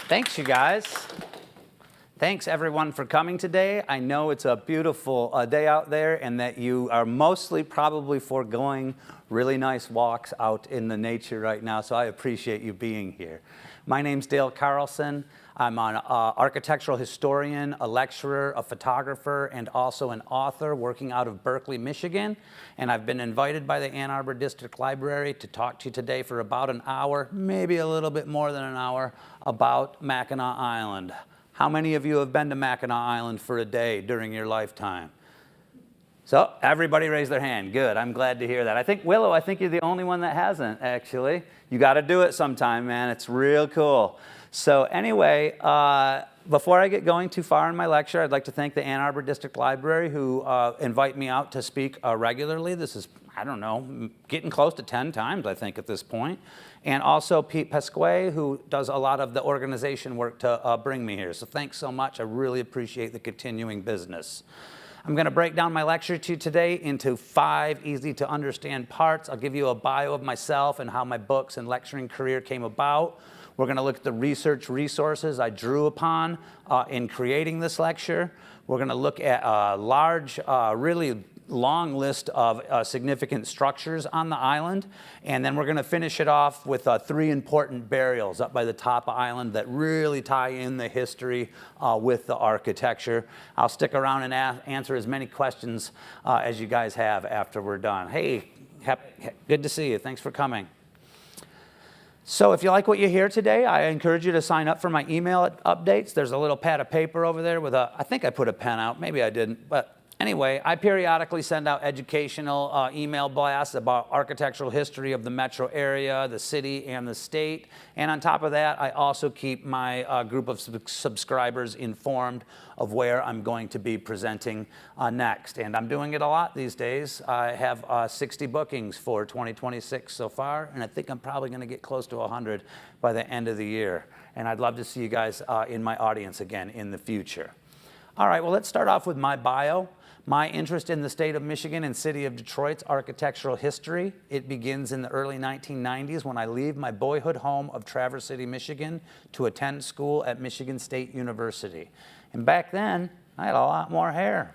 Thanks, you guys. Thanks, everyone, for coming today. I know it's a beautiful day out there and that you are mostly probably foregoing really nice walks out in the nature right now, so I appreciate you being here. My name's Dale Carlson. I'm an architectural historian, a lecturer, a photographer, and also an author working out of Berkeley, Michigan. And I've been invited by the Ann Arbor District Library to talk to you today for about an hour, maybe a little bit more than an hour, about Mackinac Island. How many of you have been to Mackinac Island for a day during your lifetime? So everybody raise their hand. Good. I'm glad to hear that. I think, Willow, I think you're the only one that hasn't, actually. You got to do it sometime, man. It's real cool. So anyway, before I get going too far in my lecture, I'd like to thank the Ann Arbor District Library who invite me out to speak regularly. This is, I don't know, getting close to 10 times, I think, at this point. And also Pete Pesquet, who does a lot of the organization work to bring me here. So thanks so much. I really appreciate the continuing business. I'm going to break down my lecture to you today into 5 easy-to-understand parts. I'll give you a bio of myself and how my books and lecturing career came about. We're going to look at the research resources I drew upon in creating this lecture. We're going to look at a large, really long list of significant structures on the island. And then we're going to finish it off with 3 important burials up by the top of the island that really tie in the history with the architecture. I'll stick around and answer as many questions as you guys have after we're done. Hey, good to see you. Thanks for coming. So if you like what you hear today, I encourage you to sign up for my email updates. There's a little pad of paper over there with I think I put a pen out, maybe I didn't, but anyway, I periodically send out educational email blasts about architectural history of the metro area, the city, and the state. And on top of that, I also keep my group of subscribers informed of where I'm going to be presenting next. And I'm doing it a lot these days. I have 60 bookings for 2026 so far, and I think I'm probably going to get close to 100 by the end of the year. And I'd love to see you guys in my audience again in the future. All right, well, let's start off with my bio. My interest in the state of Michigan and city of Detroit's architectural history, it begins in the early 1990s when I leave my boyhood home of Traverse City, Michigan to attend school at Michigan State University. And back then, I had a lot more hair.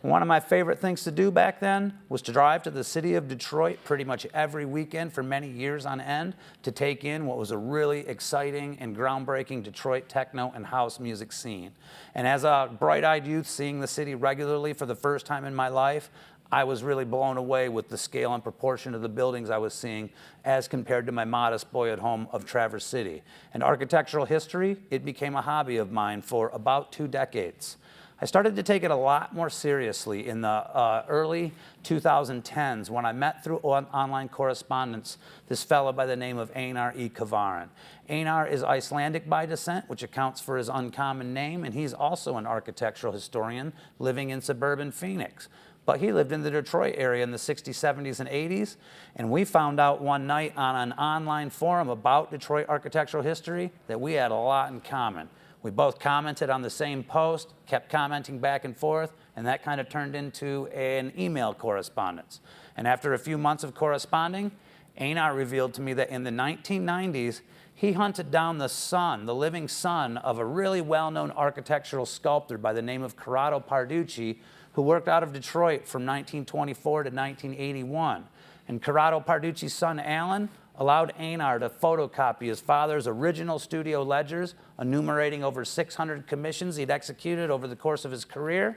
One of my favorite things to do back then was to drive to the city of Detroit pretty much every weekend for many years on end to take in what was a really exciting and groundbreaking Detroit techno and house music scene. And as a bright-eyed youth seeing the city regularly for the first time in my life, I was really blown away with the scale and proportion of the buildings I was seeing as compared to my modest boyhood home of Traverse City. And architectural history, it became a hobby of mine for about 2 decades. I started to take it a lot more seriously in the early 2010s when I met through online correspondence this fellow by the name of Einar E. Kavarin. Einar is Icelandic by descent, which accounts for his uncommon name, and he's also an architectural historian living in suburban Phoenix. But he lived in the Detroit area in the 60s, 70s, and 80s, and we found out one night on an online forum about Detroit architectural history that we had a lot in common. We both commented on the same post, kept commenting back and forth, and that kind of turned into an email correspondence. And after a few months of corresponding, Einar revealed to me that in the 1990s, he hunted down the son, the living son, of a really well-known architectural sculptor by the name of Corrado Parducci, who worked out of Detroit from 1924 to 1981. And Corrado Parducci's son, Alan, allowed Einar to photocopy his father's original studio ledgers, enumerating over 600 commissions he'd executed over the course of his career,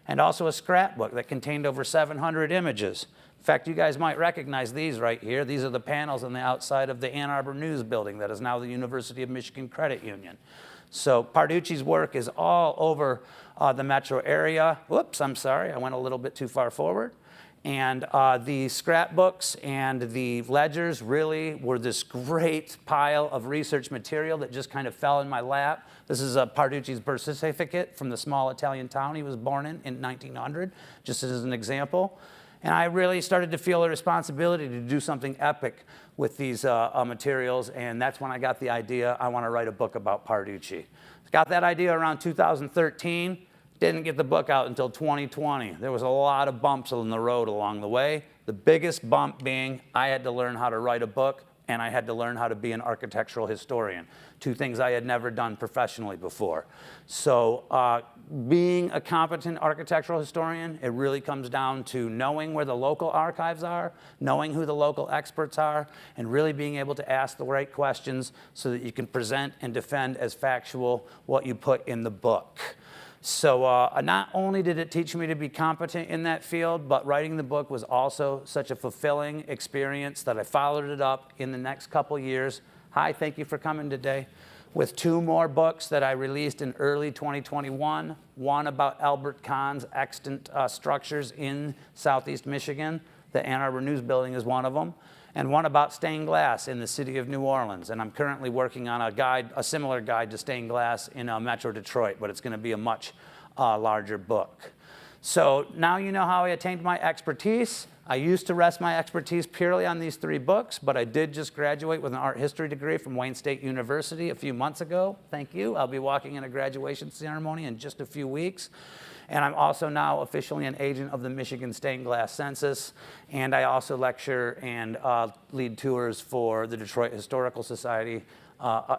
and also a scrapbook that contained over 700 images. In fact, you guys might recognize these right here. These are the panels on the outside of the Ann Arbor News building that is now the University of Michigan Credit Union. So Parducci's work is all over the metro area. Whoops, I'm sorry, I went a little bit too far forward. And the scrapbooks and the ledgers really were this great pile of research material that just kind of fell in my lap. This is Parducci's birth certificate from the small Italian town he was born in 1900, just as an example. And I really started to feel a responsibility to do something epic with these materials, and that's when I got the idea, I want to write a book about Parducci. Got that idea around 2013. Didn't get the book out until 2020. There was a lot of bumps on the road along the way. The biggest bump being I had to learn how to write a book, and I had to learn how to be an architectural historian. two things I had never done professionally before. So being a competent architectural historian, it really comes down to knowing where the local archives are, knowing who the local experts are, and really being able to ask the right questions so that you can present and defend as factual what you put in the book. So not only did it teach me to be competent in that field, but writing the book was also such a fulfilling experience that I followed it up in the next couple years. Hi, thank you for coming today. With two more books that I released in early 2021, one about Albert Kahn's extant structures in Southeast Michigan. The Ann Arbor News Building is one of them. And one about stained glass in the city of New Orleans. And I'm currently working on a similar guide to stained glass in Metro Detroit, but it's going to be a much larger book. So now you know how I attained my expertise. I used to rest my expertise purely on these three books, but I did just graduate with an art history degree from Wayne State University a few months ago. Thank you. I'll be walking in a graduation ceremony in just a few weeks. And I'm also now officially an agent of the Michigan Stained Glass Census. And I also lecture and lead tours for the Detroit Historical Society.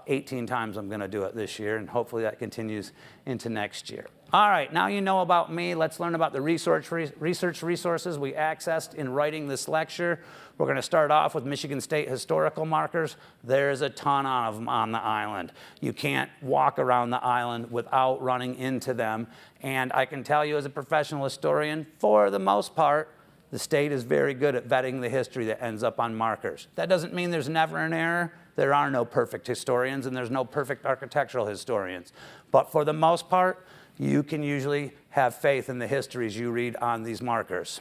18 times I'm going to do it this year, and hopefully that continues into next year. All right, now you know about me. Let's learn about the research resources we accessed in writing this lecture. We're going to start off with Michigan State historical markers. There's a ton of them on the island. You can't walk around the island without running into them. And I can tell you as a professional historian, for the most part, the state is very good at vetting the history that ends up on markers. That doesn't mean there's never an error. There are no perfect historians, and there's no perfect architectural historians. But for the most part, you can usually have faith in the histories you read on these markers.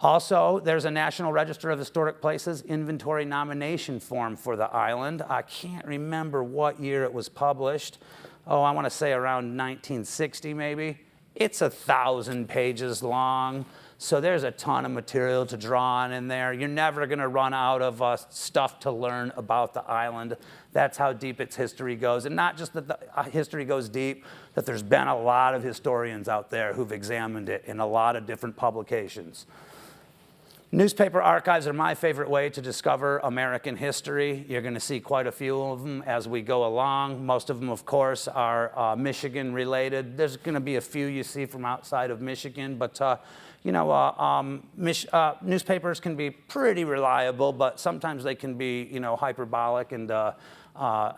Also, there's a National Register of Historic Places inventory nomination form for the island. I can't remember what year it was published. Oh, I want to say around 1960 maybe. It's 1,000 pages long. So there's a ton of material to draw on in there. You're never going to run out of stuff to learn about the island. That's how deep its history goes. And not just that the history goes deep, that there's been a lot of historians out there who've examined it in a lot of different publications. Newspaper archives are my favorite way to discover American history. You're going to see quite a few of them as we go along. Most of them, of course, are Michigan related. There's going to be a few you see from outside of Michigan, but newspapers can be pretty reliable, but sometimes they can be, hyperbolic and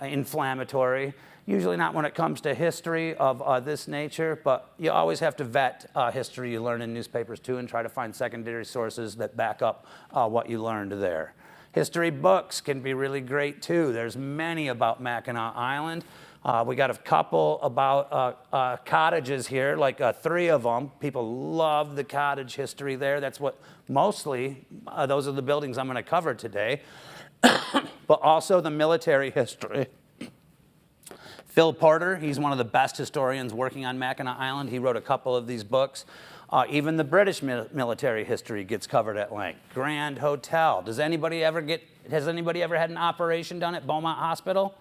inflammatory. Usually not when it comes to history of this nature, but you always have to vet history you learn in newspapers too and try to find secondary sources that back up what you learned there. History books can be really great too. There's many about Mackinac Island. We got a couple about cottages here, like 3 of them. People love the cottage history there. That's what mostly, those are the buildings I'm going to cover today. But also the military history. Phil Porter, he's one of the best historians working on Mackinac Island. He wrote a couple of these books. Even the British military history gets covered at length. Grand Hotel. Has anybody ever had an operation done at Beaumont Hospital?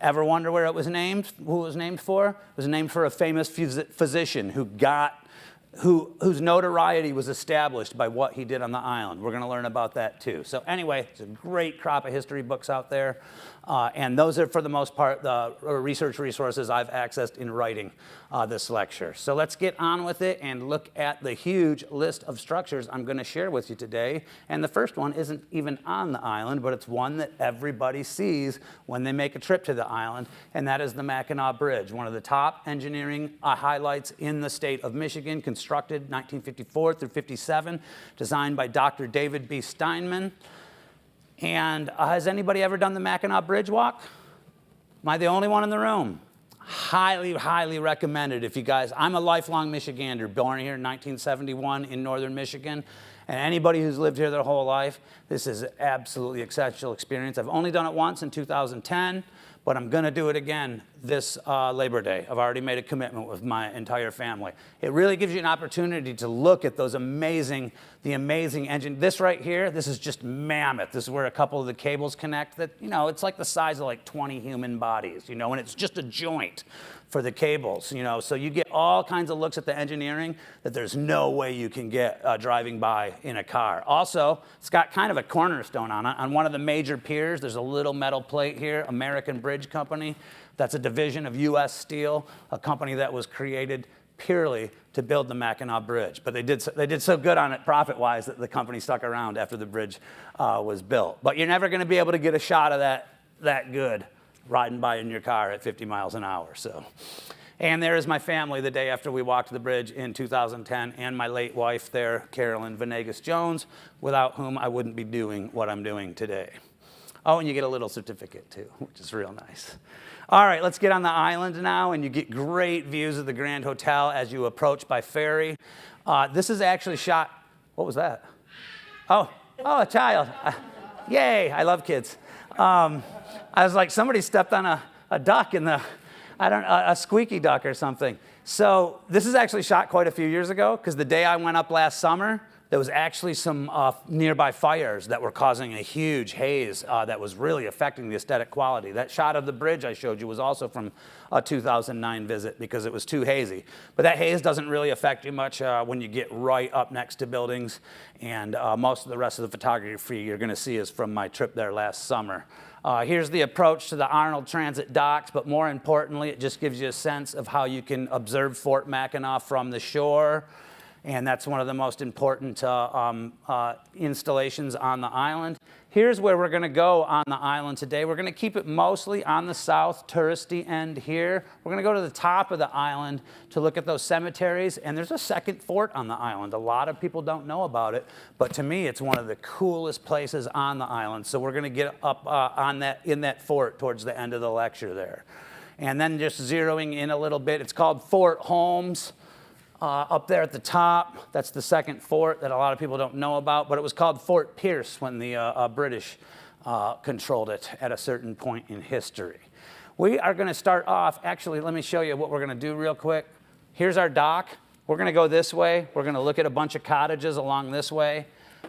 Ever wonder where it was named? Who it was named for? It was named for a famous physician whose notoriety was established by what he did on the island. We're going to learn about that too. So anyway, it's a great crop of history books out there. And those are, for the most part, the research resources I've accessed in writing this lecture. So let's get on with it and look at the huge list of structures I'm going to share with you today. And the first one isn't even on the island, but it's one that everybody sees when they make a trip to the island, and that is the Mackinac Bridge, one of the top engineering highlights in the state of Michigan, constructed 1954 through 57, designed by Dr. David B. Steinman. And has anybody ever done the Mackinac Bridge walk? Am I the only one in the room? Highly, highly recommended if you guys, I'm a lifelong Michigander, born here in 1971 in northern Michigan. And anybody who's lived here their whole life, this is an absolutely exceptional experience. I've only done it once in 2010, but I'm going to do it again this Labor Day. I've already made a commitment with my entire family. It really gives you an opportunity to look at the amazing engine. This right here, this is just mammoth. This is where a couple of the cables connect that, it's like the size of like 20 human bodies, and it's just a joint for the cables, So you get all kinds of looks at the engineering that there's no way you can get driving by in a car. Also, it's got kind of a cornerstone on it. On one of the major piers, there's a little metal plate here, American Bridge Bridge Company. That's a division of U.S. Steel, a company that was created purely to build the Mackinac Bridge. But they did so good on it profit-wise that the company stuck around after the bridge was built. But you're never going to be able to get a shot of that good riding by in your car at 50 miles an hour. So. And there is my family the day after we walked the bridge in 2010, and my late wife there, Carolyn Venegas Jones, without whom I wouldn't be doing what I'm doing today. Oh, and you get a little certificate too, which is real nice. All right, let's get on the island now, and you get great views of the Grand Hotel as you approach by ferry. This is actually shot, what was that? Oh, a child. Yay, I love kids. I was like, somebody stepped on a duck in the, a squeaky duck or something. So this is actually shot quite a few years ago, because the day I went up last summer, there was actually some nearby fires that were causing a huge haze that was really affecting the aesthetic quality. That shot of the bridge I showed you was also from a 2009 visit because it was too hazy. But that haze doesn't really affect you much when you get right up next to buildings, and most of the rest of the photography you're going to see is from my trip there last summer. Here's the approach to the Arnold Transit docks, but more importantly, it just gives you a sense of how you can observe Fort Mackinac from the shore. And that's one of the most important installations on the island. Here's where we're going to go on the island today. We're going to keep it mostly on the south touristy end here. We're going to go to the top of the island to look at those cemeteries. And there's a second fort on the island. A lot of people don't know about it, but to me, it's one of the coolest places on the island. So we're going to get up in that fort towards the end of the lecture there. And then just zeroing in a little bit, it's called Fort Holmes. Up there at the top, that's the second fort that a lot of people don't know about, but it was called Fort Pierce when the British controlled it at a certain point in history. We are going to start off, actually, let me show you what we're going to do real quick. Here's our dock. We're going to go this way. We're going to look at a bunch of cottages along this way.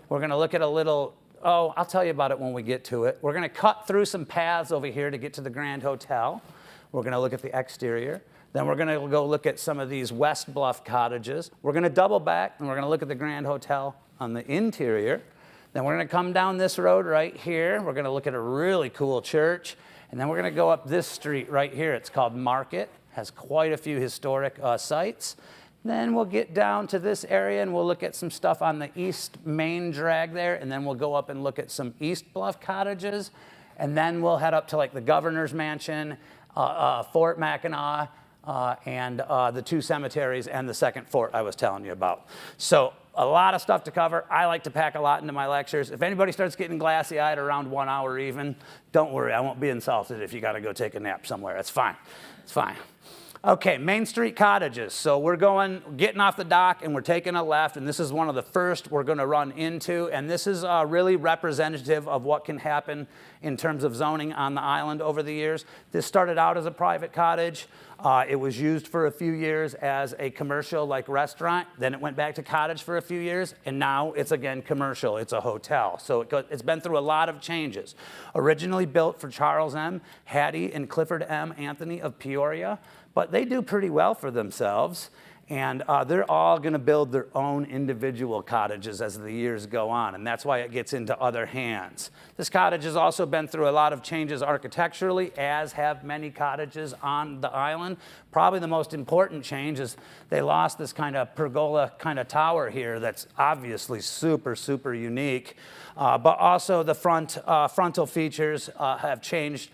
We're going to look at a little, I'll tell you about it when we get to it. We're going to cut through some paths over here to get to the Grand Hotel. We're going to look at the exterior. Then we're going to go look at some of these West Bluff cottages. We're going to double back, and we're going to look at the Grand Hotel on the interior. Then we're going to come down this road right here. We're going to look at a really cool church. And then we're going to go up this street right here. It's called Market. Has quite a few historic sites. Then we'll get down to this area, and we'll look at some stuff on the East Main Drag there. And then we'll go up and look at some East Bluff cottages. And then we'll head up to like the Governor's Mansion, Fort Mackinac, and the two cemeteries and the second fort I was telling you about. So a lot of stuff to cover. I like to pack a lot into my lectures. If anybody starts getting glassy-eyed around 1 hour even, don't worry. I won't be insulted if you got to go take a nap somewhere. It's fine. It's fine. Okay, Main Street cottages. So we're getting off the dock, and we're taking a left, and this is one of the first we're going to run into, and this is really representative of what can happen in terms of zoning on the island over the years. This started out as a private cottage. It was used for a few years as a commercial like restaurant. Then it went back to cottage for a few years, and now it's again commercial. It's a hotel. So it's been through a lot of changes. Originally built for Charles M., Hattie, and Clifford M. Anthony of Peoria, but they do pretty well for themselves. And they're all going to build their own individual cottages as the years go on, and that's why it gets into other hands. This cottage has also been through a lot of changes architecturally, as have many cottages on the island. Probably the most important change is they lost this kind of pergola kind of tower here that's obviously super, super unique. But also the frontal features have changed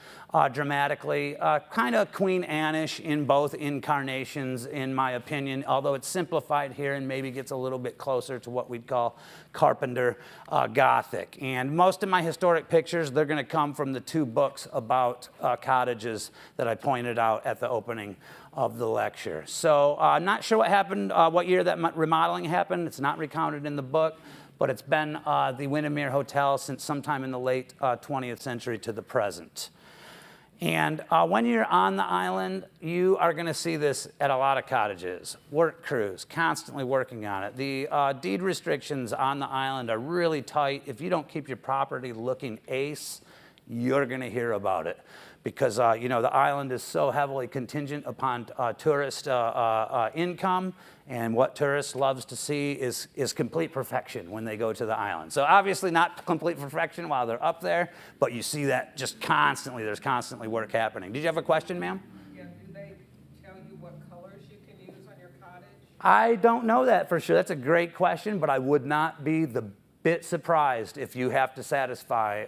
dramatically, kind of Queen Anne-ish in both incarnations, in my opinion, although it's simplified here and maybe gets a little bit closer to what we'd call Carpenter Gothic. And most of my historic pictures, they're going to come from the two books about cottages that I pointed out at the opening of the lecture. So I'm not sure what happened, what year that remodeling happened. It's not recounted in the book, but it's been the Windermere Hotel since sometime in the late 20th century to the present. And when you're on the island, you are going to see this at a lot of cottages. Work crews, constantly working on it. The deed restrictions on the island are really tight. If you don't keep your property looking ace, you're going to hear about it. because you know, the island is so heavily contingent upon tourist income, and what tourists loves to see is complete perfection when they go to the island. So obviously not complete perfection while they're up there, but you see that just constantly, there's constantly work happening. Did you have a question, ma'am? Yeah, do they tell you what colors you can use on your cottage? I don't know that for sure. That's a great question, but I would not be the bit surprised if you have to satisfy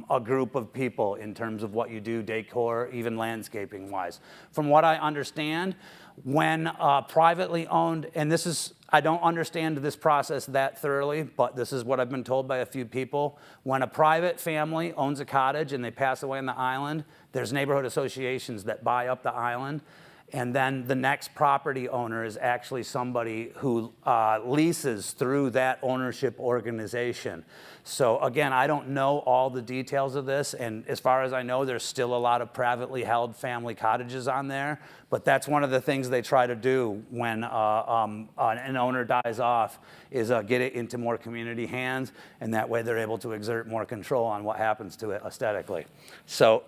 a group of people in terms of what you do, decor, even landscaping wise. From what I understand, when privately owned, and this is, I don't understand this process that thoroughly, but this is what I've been told by a few people. When a private family owns a cottage and they pass away on the island, there's neighborhood associations that buy up the island. And then the next property owner is actually somebody who leases through that ownership organization. So again, I don't know all the details of this, and as far as I know, there's still a lot of privately held family cottages on there, but that's one of the things they try to do when an owner dies off, is get it into more community hands, and that way they're able to exert more control on what happens to it aesthetically. So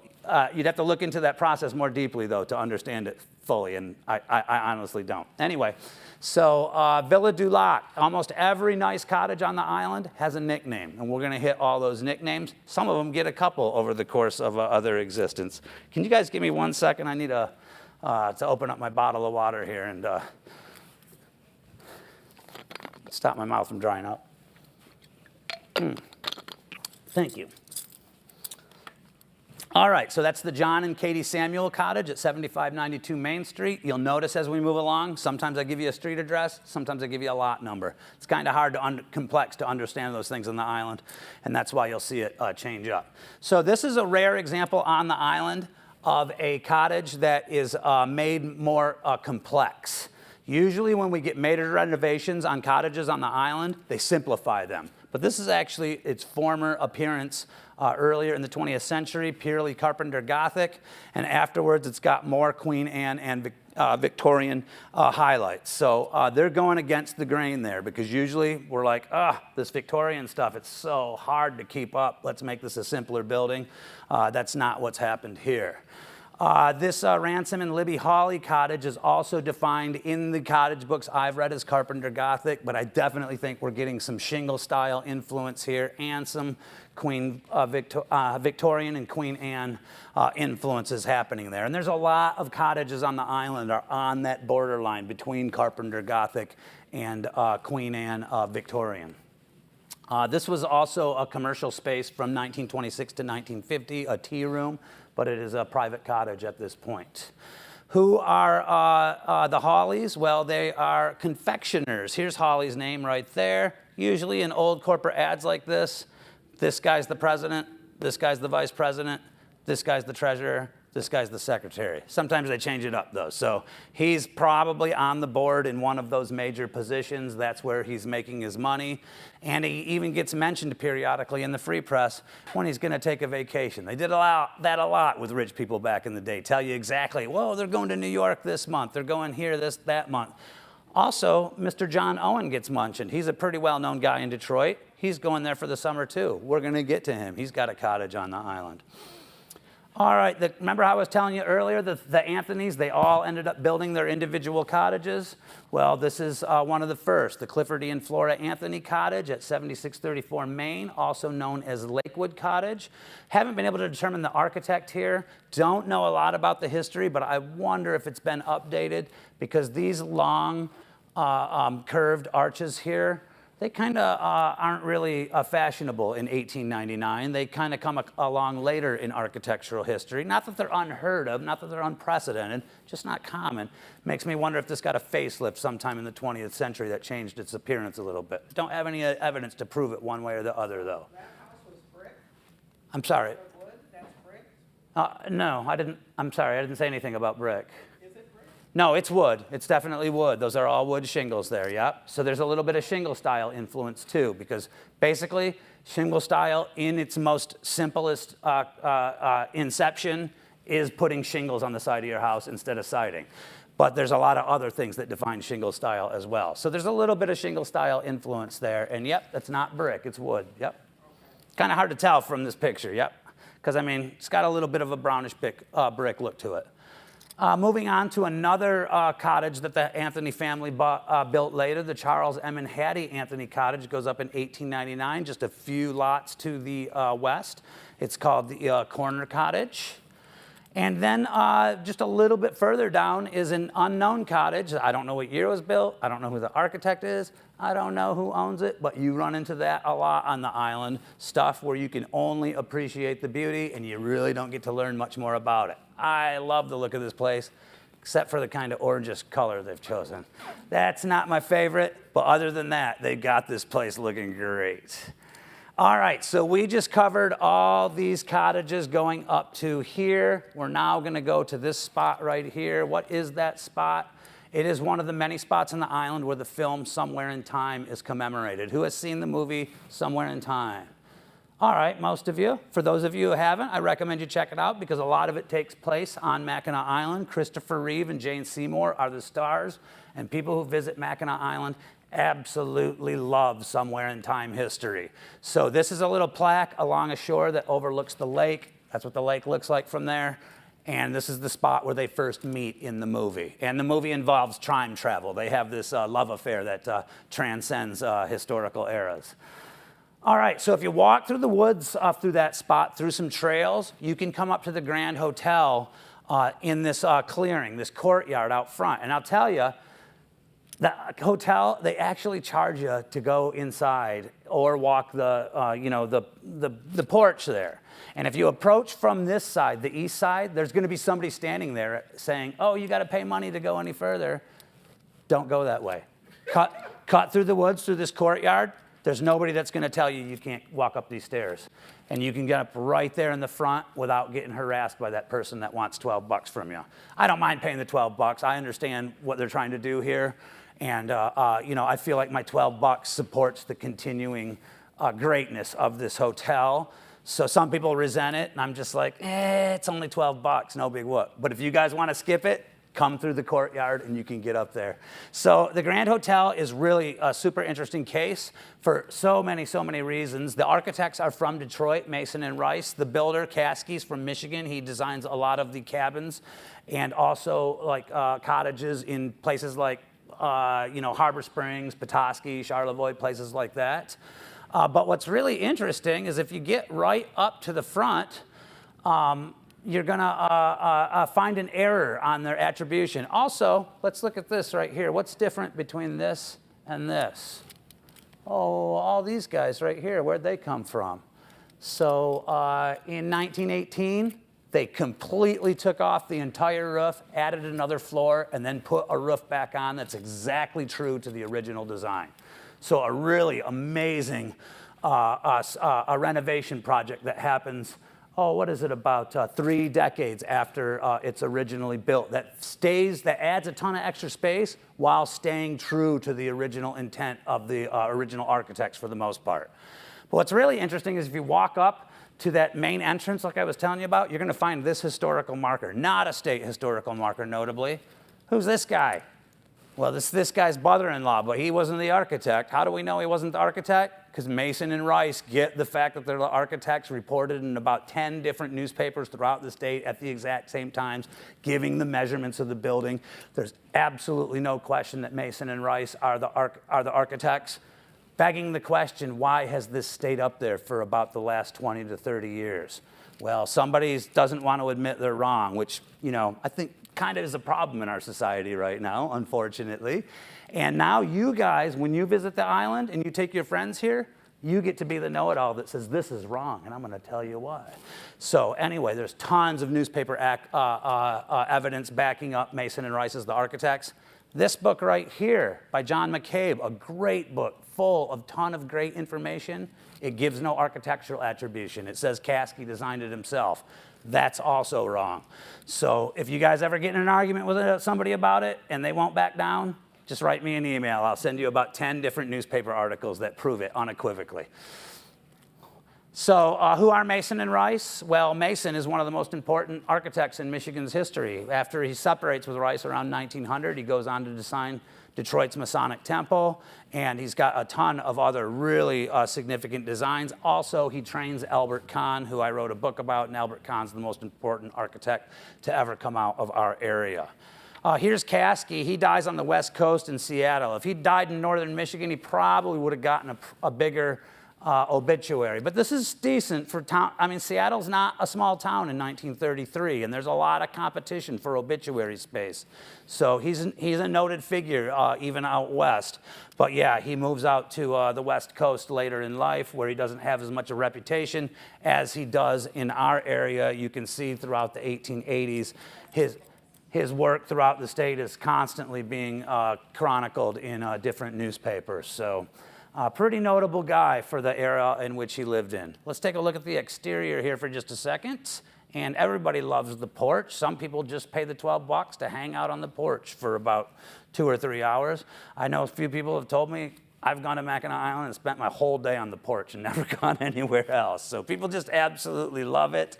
you'd have to look into that process more deeply, though, to understand it fully, and I honestly don't. Anyway, so Villa du Lac, almost every nice cottage on the island has a nickname, and we're going to hit all those nicknames. Some of them get a couple over the course of their existence. Can you guys give me 1 second? I need to open up my bottle of water here and stop my mouth from drying up. Thank you. All right, so that's the John and Katie Samuel cottage at 7592 Main Street. You'll notice as we move along, sometimes I give you a street address, sometimes I give you a lot number. It's kind of hard to complex to understand those things on the island, and that's why you'll see it change up. So this is a rare example on the island of a cottage that is made more complex. Usually when we get major renovations on cottages on the island, they simplify them. But this is actually its former appearance earlier in the 20th century, purely Carpenter Gothic, and afterwards it's got more Queen Anne and Victorian highlights. So they're going against the grain there, because usually we're like, this Victorian stuff, it's so hard to keep up. Let's make this a simpler building. That's not what's happened here. This Ransom and Libby Hawley cottage is also defined in the cottage books I've read as Carpenter Gothic, but I definitely think we're getting some shingle style influence here and some Victorian and Queen Anne influences happening there. And there's a lot of cottages on the island are on that borderline between Carpenter Gothic and Queen Anne Victorian. This was also a commercial space from 1926 to 1950, a tea room, but it is a private cottage at this point. Who are the Hawleys? Well, they are confectioners. Here's Hawley's name right there. Usually in old corporate ads like this guy's the president, this guy's the vice president, this guy's the treasurer, this guy's the secretary. Sometimes they change it up, though. So he's probably on the board in one of those major positions. That's where he's making his money. And he even gets mentioned periodically in the free press when he's going to take a vacation. They did that a lot with rich people back in the day. Tell you exactly, whoa, they're going to New York this month. They're going here that month. Also, Mr. John Owen gets mentioned. He's a pretty well-known guy in Detroit. He's going there for the summer, too. We're going to get to him. He's got a cottage on the island. All right, remember how I was telling you earlier, the Anthonys, they all ended up building their individual cottages? Well, this is one of the first, the Clifford and Flora Anthony Cottage at 7634 Main, also known as Lakewood Cottage. Haven't been able to determine the architect here. Don't know a lot about the history, but I wonder if it's been updated, because these long curved arches here, they kind of aren't really fashionable in 1899. They kind of come along later in architectural history. Not that they're unheard of, not that they're unprecedented, just not common. Makes me wonder if this got a facelift sometime in the 20th century that changed its appearance a little bit. Don't have any evidence to prove it one way or the other, though. That house was brick? I'm sorry. Wood? That's brick? No, I didn't. I'm sorry, I didn't say anything about brick. Is it brick? No, it's wood. It's definitely wood. Those are all wood shingles there, yep. So there's a little bit of shingle style influence too, because basically shingle style in its most simplest inception is putting shingles on the side of your house instead of siding. But there's a lot of other things that define shingle style as well. So there's a little bit of shingle style influence there, and yep, that's not brick, it's wood, yep. Kind of hard to tell from this picture, yep. because, I mean, it's got a little bit of a brownish brick look to it. Moving on to another cottage that the Anthony family built later, the Charles M. and Hattie Anthony Cottage. It goes up in 1899, just a few lots to the west. It's called the Corner Cottage. And then just a little bit further down is an unknown cottage. I don't know what year it was built. I don't know who the architect is. I don't know who owns it, but you run into that a lot on the island. Stuff where you can only appreciate the beauty and you really don't get to learn much more about it. I love the look of this place, except for the kind of orangish color they've chosen. That's not my favorite, but other than that, they got this place looking great. All right, so we just covered all these cottages going up to here. We're now gonna go to this spot right here. What is that spot? It is one of the many spots on the island where the film Somewhere in Time is commemorated. Who has seen the movie Somewhere in Time? All right, most of you. For those of you who haven't, I recommend you check it out because a lot of it takes place on Mackinac Island. Christopher Reeve and Jane Seymour are the stars, and people who visit Mackinac Island absolutely love Somewhere in Time history. So this is a little plaque along a shore that overlooks the lake. That's what the lake looks like from there. And this is the spot where they first meet in the movie. And the movie involves time travel. They have this love affair that transcends historical eras. All right, so if you walk through the woods through that spot, through some trails, you can come up to the Grand Hotel in this clearing, this courtyard out front. And I'll tell you, the hotel, they actually charge you to go inside or walk the porch there. And if you approach from this side, the east side, there's going to be somebody standing there saying, oh, you got to pay money to go any further. Don't go that way. Cut through the woods, through this courtyard. There's nobody that's going to tell you you can't walk up these stairs. And you can get up right there in the front without getting harassed by that person that wants 12 bucks from you. I don't mind paying the 12 bucks. I understand what they're trying to do here. And, I feel like my 12 bucks supports the continuing greatness of this hotel. So some people resent it, and I'm just like, it's only 12 bucks, no big whoop. But if you guys want to skip it, come through the courtyard and you can get up there. So the Grand Hotel is really a super interesting case for so many reasons. The architects are from Detroit, Mason and Rice. The builder, Caskey's from Michigan. He designs a lot of the cabins and also like cottages in places like Harbor Springs, Petoskey, Charlevoix, places like that. But what's really interesting is if you get right up to the front, you're gonna find an error on their attribution. Also, let's look at this right here. What's different between this and this? Oh, all these guys right here, where'd they come from? So in 1918, they completely took off the entire roof, added another floor, and then put a roof back on that's exactly true to the original design. So a really amazing a renovation project that happens, what is it, about 3 decades after it's originally built, that adds a ton of extra space while staying true to the original intent of the original architects for the most part. But what's really interesting is if you walk up to that main entrance, like I was telling you about, you're gonna find this historical marker, not a state historical marker, notably. Who's this guy? Well, this guy's brother-in-law, but he wasn't the architect. How do we know he wasn't the architect? Because Mason and Rice get the fact that they're the architects, reported in about 10 different newspapers throughout the state at the exact same times, giving the measurements of the building. There's absolutely no question that Mason and Rice are the architects. Begging the question, why has this stayed up there for about the last 20 to 30 years? Well, somebody doesn't want to admit they're wrong, which, I think kind of is a problem in our society right now, unfortunately. And now you guys, when you visit the island and you take your friends here, you get to be the know-it-all that says this is wrong, and I'm going to tell you why. So anyway, there's tons of newspaper evidence backing up Mason and Rice as the architects. This book right here by John McCabe, a great book full of ton of great information. It gives no architectural attribution. It says Caskey designed it himself. That's also wrong. So if you guys ever get in an argument with somebody about it and they won't back down, just write me an email. I'll send you about 10 different newspaper articles that prove it unequivocally. So who are Mason and Rice? Well, Mason is one of the most important architects in Michigan's history. After he separates with Rice around 1900, he goes on to design Detroit's Masonic Temple, and he's got a ton of other really significant designs. Also, he trains Albert Kahn, who I wrote a book about, and Albert Kahn's the most important architect to ever come out of our area. Here's Caskey. He dies on the West Coast in Seattle. If he died in northern Michigan, he probably would have gotten a bigger obituary. But this is decent for town. I mean, Seattle's not a small town in 1933, and there's a lot of competition for obituary space. So he's a noted figure even out west. But yeah, he moves out to the West Coast later in life, where he doesn't have as much a reputation as he does in our area. You can see throughout the 1880s, his work throughout the state is constantly being chronicled in different newspapers. So pretty notable guy for the era in which he lived in. Let's take a look at the exterior here for just a second. And everybody loves the porch. Some people just pay the $12 to hang out on the porch for about 2 or 3 hours. I know a few people have told me, I've gone to Mackinac Island and spent my whole day on the porch and never gone anywhere else. So people just absolutely love it.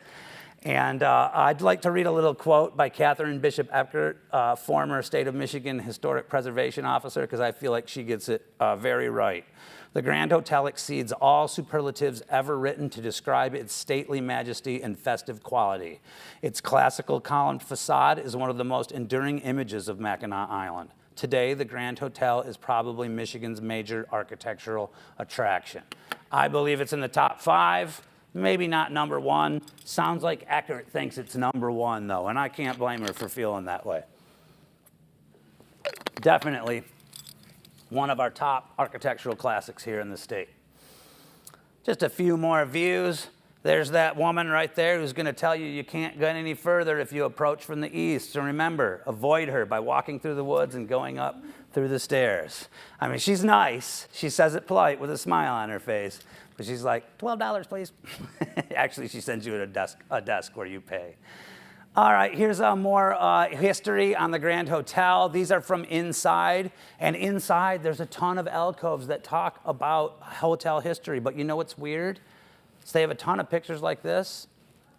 And I'd like to read a little quote by Catherine Bishop Eckert, former State of Michigan Historic Preservation Officer, because I feel like she gets it very right. The Grand Hotel exceeds all superlatives ever written to describe its stately majesty and festive quality. Its classical columned facade is one of the most enduring images of Mackinac Island. Today, the Grand Hotel is probably Michigan's major architectural attraction. I believe it's in the top 5. Maybe not number 1. Sounds like Eckert thinks it's number 1, though, and I can't blame her for feeling that way. Definitely one of our top architectural classics here in the state. Just a few more views. There's that woman right there who's going to tell you you can't get any further if you approach from the east. So remember, avoid her by walking through the woods and going up through the stairs. I mean, she's nice. She says it polite with a smile on her face. But she's like, $12, please. Actually, she sends you to a desk where you pay. All right, here's more history on the Grand Hotel. These are from inside. And inside, there's a ton of alcoves that talk about hotel history. But you know what's weird? So they have a ton of pictures like this.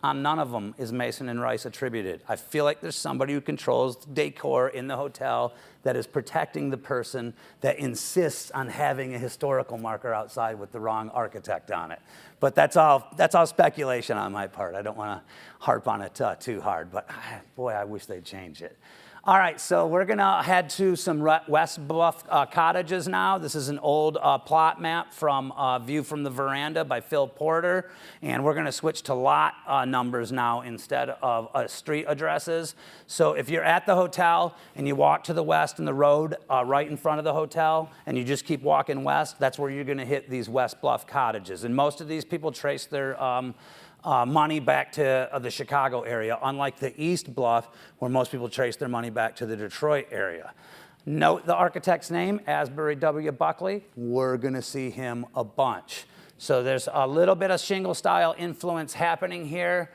On none of them is Mason and Rice attributed. I feel like there's somebody who controls the decor in the hotel that is protecting the person that insists on having a historical marker outside with the wrong architect on it. But that's all speculation on my part. I don't want to harp on it too hard, but boy, I wish they'd change it. All right, so we're gonna head to some West Bluff cottages now. This is an old plot map from View from the Veranda by Phil Porter, and we're gonna switch to lot numbers now instead of street addresses. So if you're at the hotel and you walk to the west in the road right in front of the hotel, and you just keep walking west, that's where you're gonna hit these West Bluff cottages. And most of these people trace their money back to the Chicago area, unlike the East Bluff, where most people trace their money back to the Detroit area. Note the architect's name, Asbury W. Buckley. We're gonna see him a bunch. So there's a little bit of shingle style influence happening here.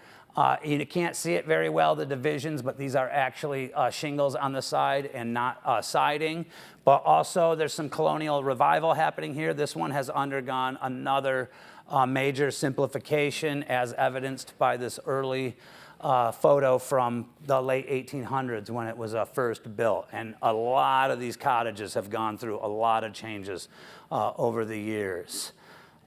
You can't see it very well, the divisions, but these are actually shingles on the side and not siding. But also there's some colonial revival happening here. This one has undergone another major simplification, as evidenced by this early photo from the late 1800s when it was first built. And a lot of these cottages have gone through a lot of changes over the years.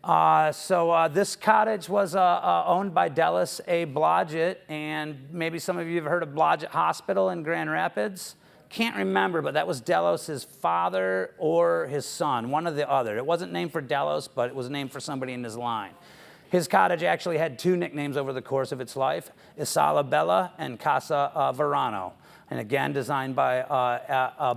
So this cottage was owned by Dallas A. Blodgett, and maybe some of you have heard of Blodgett Hospital in Grand Rapids. Can't remember, but that was Delos's father or his son, one or the other. It wasn't named for Delos, but it was named for somebody in his line. His cottage actually had 2 nicknames over the course of its life, Isala Bella and Casa Verano. And again, designed by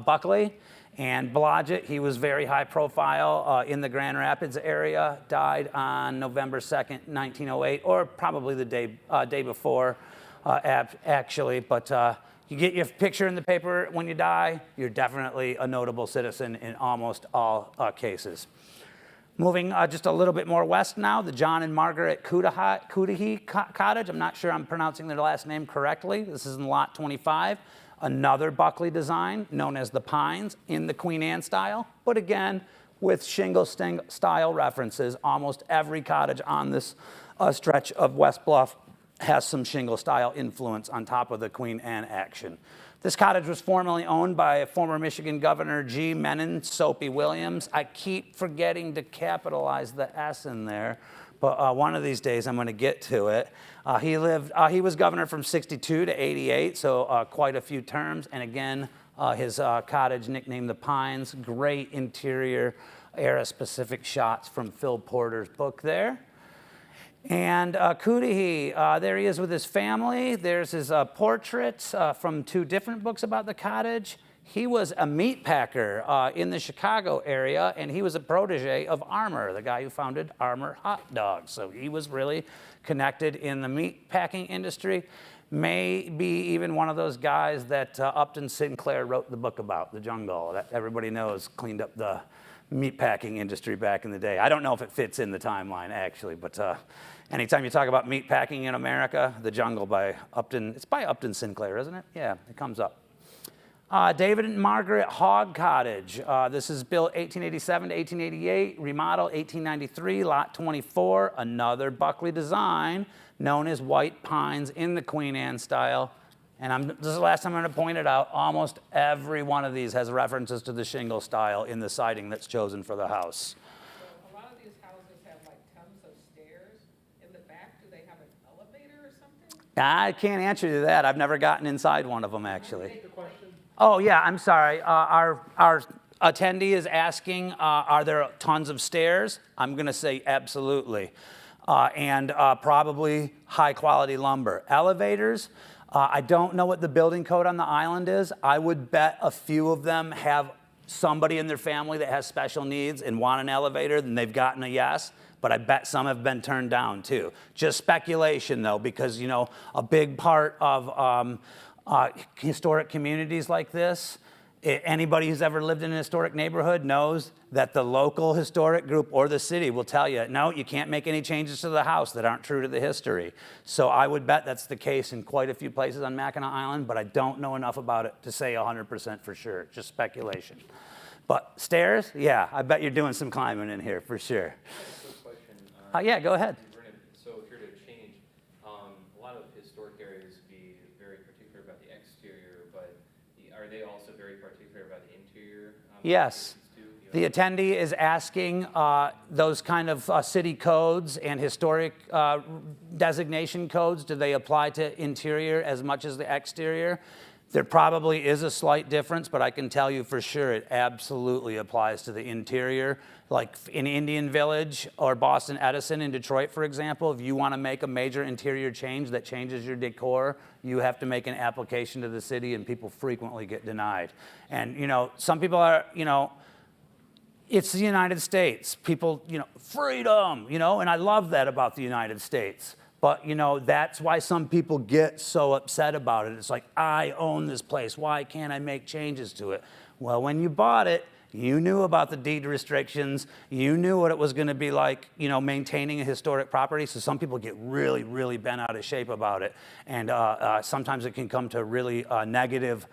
Buckley. And Blodgett, he was very high profile in the Grand Rapids area, died on November 2nd, 1908, or probably the day before, actually. But you get your picture in the paper when you die, you're definitely a notable citizen in almost all cases. Moving just a little bit more west now, the John and Margaret Cudahy Cottage. I'm not sure I'm pronouncing their last name correctly. This is in lot 25. Another Buckley design known as the Pines in the Queen Anne style. But again, with shingle style references. Almost every cottage on this stretch of West Bluff has some shingle style influence on top of the Queen Anne action. This cottage was formerly owned by former Michigan Governor G. Menon Soapy Williams. I keep forgetting to capitalize the S in there, but one of these days I'm going to get to it. He was governor from 62 to 88, so quite a few terms. And again, his cottage, nicknamed the Pines, great interior era-specific shots from Phil Porter's book there. And Cudahy, there he is with his family. There's his portrait from 2 different books about the cottage. He was a meat packer in the Chicago area, and he was a protege of Armour, the guy who founded Armour Hot Dogs. So he was really connected in the meat packing industry. Maybe even one of those guys that Upton Sinclair wrote the book about, The Jungle, that everybody knows cleaned up the meatpacking industry back in the day. I don't know if it fits in the timeline, actually, but anytime you talk about meatpacking in America, The Jungle by Upton, it's by Upton Sinclair, isn't it? Yeah, it comes up. David and Margaret Hogg Cottage. This is built 1887 to 1888, remodeled 1893, lot 24, another Buckley design, known as White Pines in the Queen Anne style. And this is the last time I'm going to point it out. Almost every one of these has references to the shingle style in the siding that's chosen for the house. So a lot of these houses have like tons of stairs. In the back, do they have an elevator or something? I can't answer you that. I've never gotten inside one of them, actually. Oh, yeah, I'm sorry. Our attendee is asking, are there tons of stairs? I'm going to say absolutely. And probably high-quality lumber. Elevators, I don't know what the building code on the island is. I would bet a few of them have somebody in their family that has special needs and want an elevator, then they've gotten a yes. But I bet some have been turned down, too. Just speculation, though, because, you know, a big part of historic communities like this, anybody who's ever lived in a historic neighborhood knows that the local historic group or the city will tell you, no, you can't make any changes to the house that aren't true to the history. So I would bet that's the case in quite a few places on Mackinac Island, but I don't know enough about it to say 100% for sure, just speculation. But stairs, yeah, I bet you're doing some climbing in here for sure. Quick question. Yeah, go ahead. So if you're to change, a lot of historic areas be very particular about the exterior, but are they also very particular about the interior? Yes. The attendee is asking those kind of city codes and historic designation codes, do they apply to interior as much as the exterior? There probably is a slight difference, but I can tell you for sure it absolutely applies to the interior. Like in Indian Village or Boston Edison in Detroit, for example, if you want to make a major interior change that changes your decor, you have to make an application to the city, and people frequently get denied. And, you know, some people are, you know, it's the United States. People, you know, freedom, you know, and I love that about the United States. But, you know, that's why some people get so upset about it. It's like, I own this place. Why can't I make changes to it? Well, when you bought it, you knew about the deed restrictions. You knew what it was going to be like, you know, maintaining a historic property. So some people get really, really bent out of shape about it. And sometimes it can come to really negative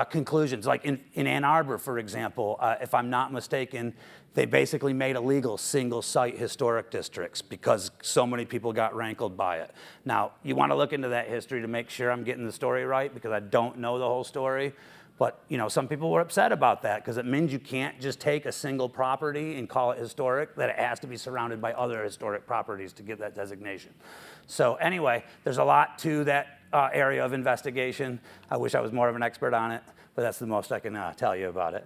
conclusions. Like in Ann Arbor, for example, if I'm not mistaken, they basically made illegal single-site historic districts because so many people got rankled by it. Now, you want to look into that history to make sure I'm getting the story right, because I don't know the whole story. But, you know, some people were upset about that because it means you can't just take a single property and call it historic, that it has to be surrounded by other historic properties to get that designation. So anyway, there's a lot to that area of investigation. I wish I was more of an expert on it, but that's the most I can tell you about it.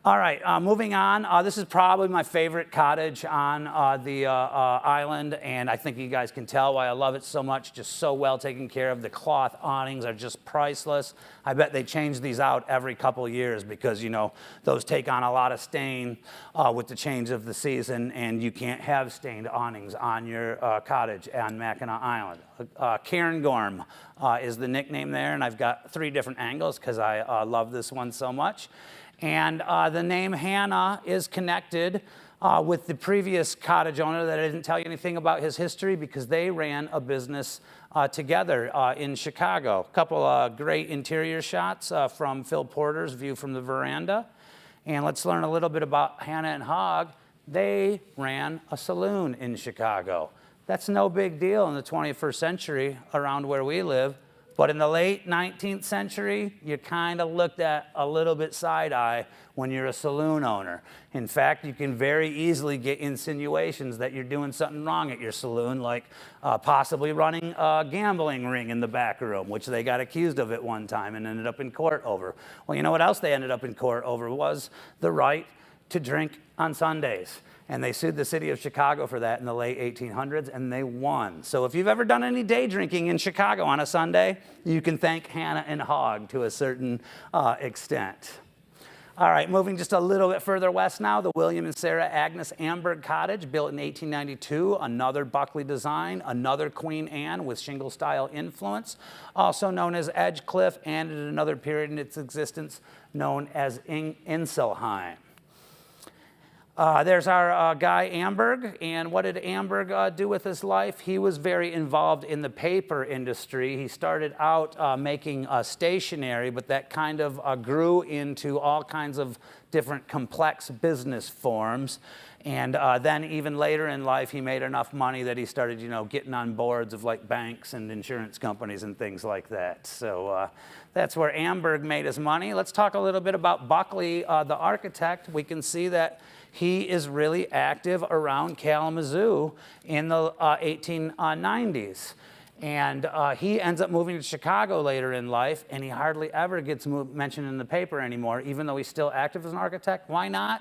All right, moving on. This is probably my favorite cottage on the island, and I think you guys can tell why I love it so much. Just so well taken care of. The cloth awnings are just priceless. I bet they change these out every couple of years because, you know, those take on a lot of stain with the change of the season, and you can't have stained awnings on your cottage on Mackinac Island. Cairngorm is the nickname there, and I've got 3 different angles because I love this one so much. And the name Hannah is connected with the previous cottage owner that I didn't tell you anything about his history because they ran a business together in Chicago. A couple of great interior shots from Phil Porter's view from the veranda. And let's learn a little bit about Hannah and Hogg. They ran a saloon in Chicago. That's no big deal in the 21st century around where we live. But in the late 19th century, you're kind of looked at a little bit side-eye when you're a saloon owner. In fact, you can very easily get insinuations that you're doing something wrong at your saloon, like possibly running a gambling ring in the back room, which they got accused of at one time and ended up in court over. Well, you know what else they ended up in court over was the right to drink on Sundays. And they sued the city of Chicago for that in the late 1800s, and they won. So if you've ever done any day drinking in Chicago on a Sunday, you can thank Hannah and Hogg to a certain extent. All right, moving just a little bit further west now, the William and Sarah Agnes Amberg Cottage, built in 1892, another Buckley design, another Queen Anne with shingle-style influence, also known as Edgecliff, and at another period in its existence known as Inselheim. There's our guy Amberg, and what did Amberg do with his life? He was very involved in the paper industry. He started out making stationery, but that kind of grew into all kinds of different complex business forms. And then even later in life, he made enough money that he started, getting on boards of like banks and insurance companies and things like that. So that's where Amberg made his money. Let's talk a little bit about Buckley, the architect. We can see that he is really active around Kalamazoo in the 1890s. And he ends up moving to Chicago later in life, and he hardly ever gets mentioned in the paper anymore, even though he's still active as an architect. Why not?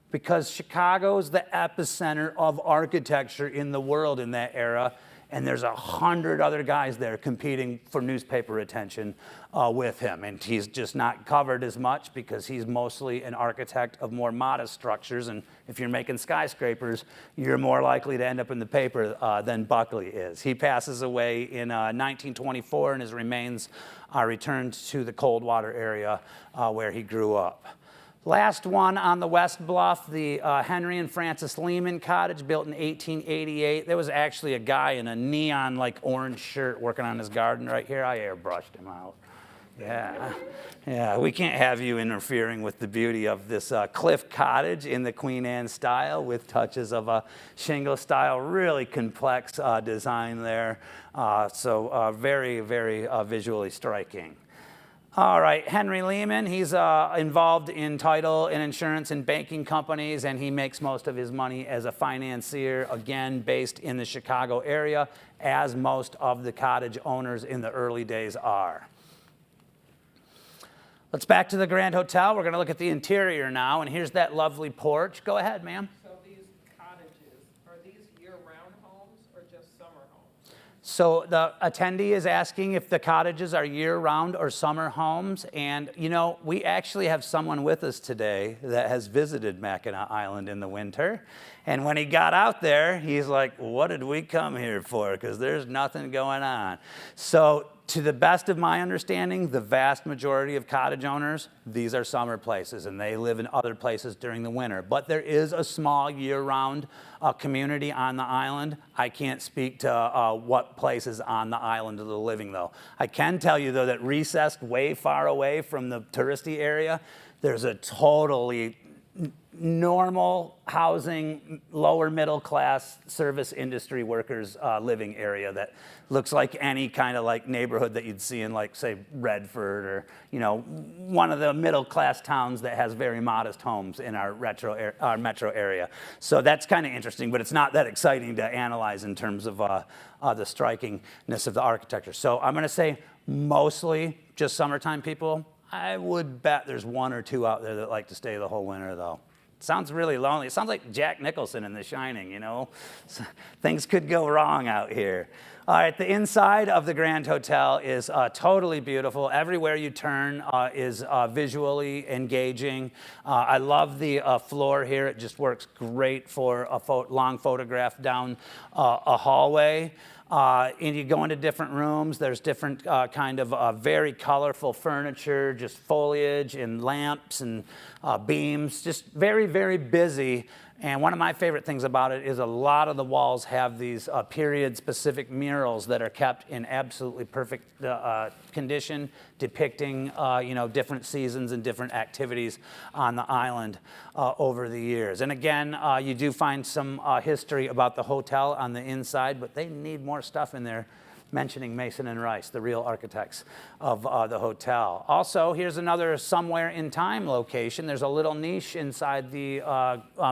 Because Chicago's the epicenter of architecture in the world in that era, and there's 100 other guys there competing for newspaper attention with him. And he's just not covered as much because he's mostly an architect of more modest structures. And if you're making skyscrapers, you're more likely to end up in the paper than Buckley is. He passes away in 1924, and his remains are returned to the Coldwater area where he grew up. Last one on the West Bluff, the Henry and Frances Lehman Cottage, built in 1888. There was actually a guy in a neon like orange shirt working on his garden right here. I airbrushed him out. Yeah, we can't have you interfering with the beauty of this cliff cottage in the Queen Anne style with touches of a shingle style, really complex design there. So very, very visually striking. All right, Henry Lehman, he's involved in title and insurance and banking companies, and he makes most of his money as a financier, again, based in the Chicago area, as most of the cottage owners in the early days are. Let's back to the Grand Hotel. We're going to look at the interior now, and here's that lovely porch. Go ahead, ma'am. So these cottages, are these year-round homes or just summer homes? So the attendee is asking if the cottages are year-round or summer homes. And, we actually have someone with us today that has visited Mackinac Island in the winter. And when he got out there, he's like, what did we come here for? Because there's nothing going on. So to the best of my understanding, the vast majority of cottage owners, these are summer places, and they live in other places during the winter. But there is a small year-round community on the island. I can't speak to what places on the island are living, though. I can tell you, though, that recessed way far away from the touristy area, there's a totally normal housing, lower middle class service industry workers living area that looks like any kind of like neighborhood that you'd see in like say Redford or one of the middle class towns that has very modest homes in our metro area. So that's kind of interesting, but it's not that exciting to analyze in terms of the strikingness of the architecture. So I'm going to say mostly just summertime people. I would bet there's one or two out there that like to stay the whole winter though. Sounds really lonely. It sounds like Jack Nicholson in The Shining, So things could go wrong out here. All right, the inside of the Grand Hotel is totally beautiful. Everywhere you turn is visually engaging. I love the floor here. It just works great for a long photograph down a hallway. And you go into different rooms. There's different kind of very colorful furniture, just foliage and lamps and beams, just very, very busy And one of my favorite things about it is a lot of the walls have these period-specific murals that are kept in absolutely perfect condition, depicting different seasons and different activities on the island over the years. And again, you do find some history about the hotel on the inside, but they need more stuff in there, mentioning Mason and Rice, the real architects of the hotel. Also, here's another somewhere in time location. There's a little niche inside the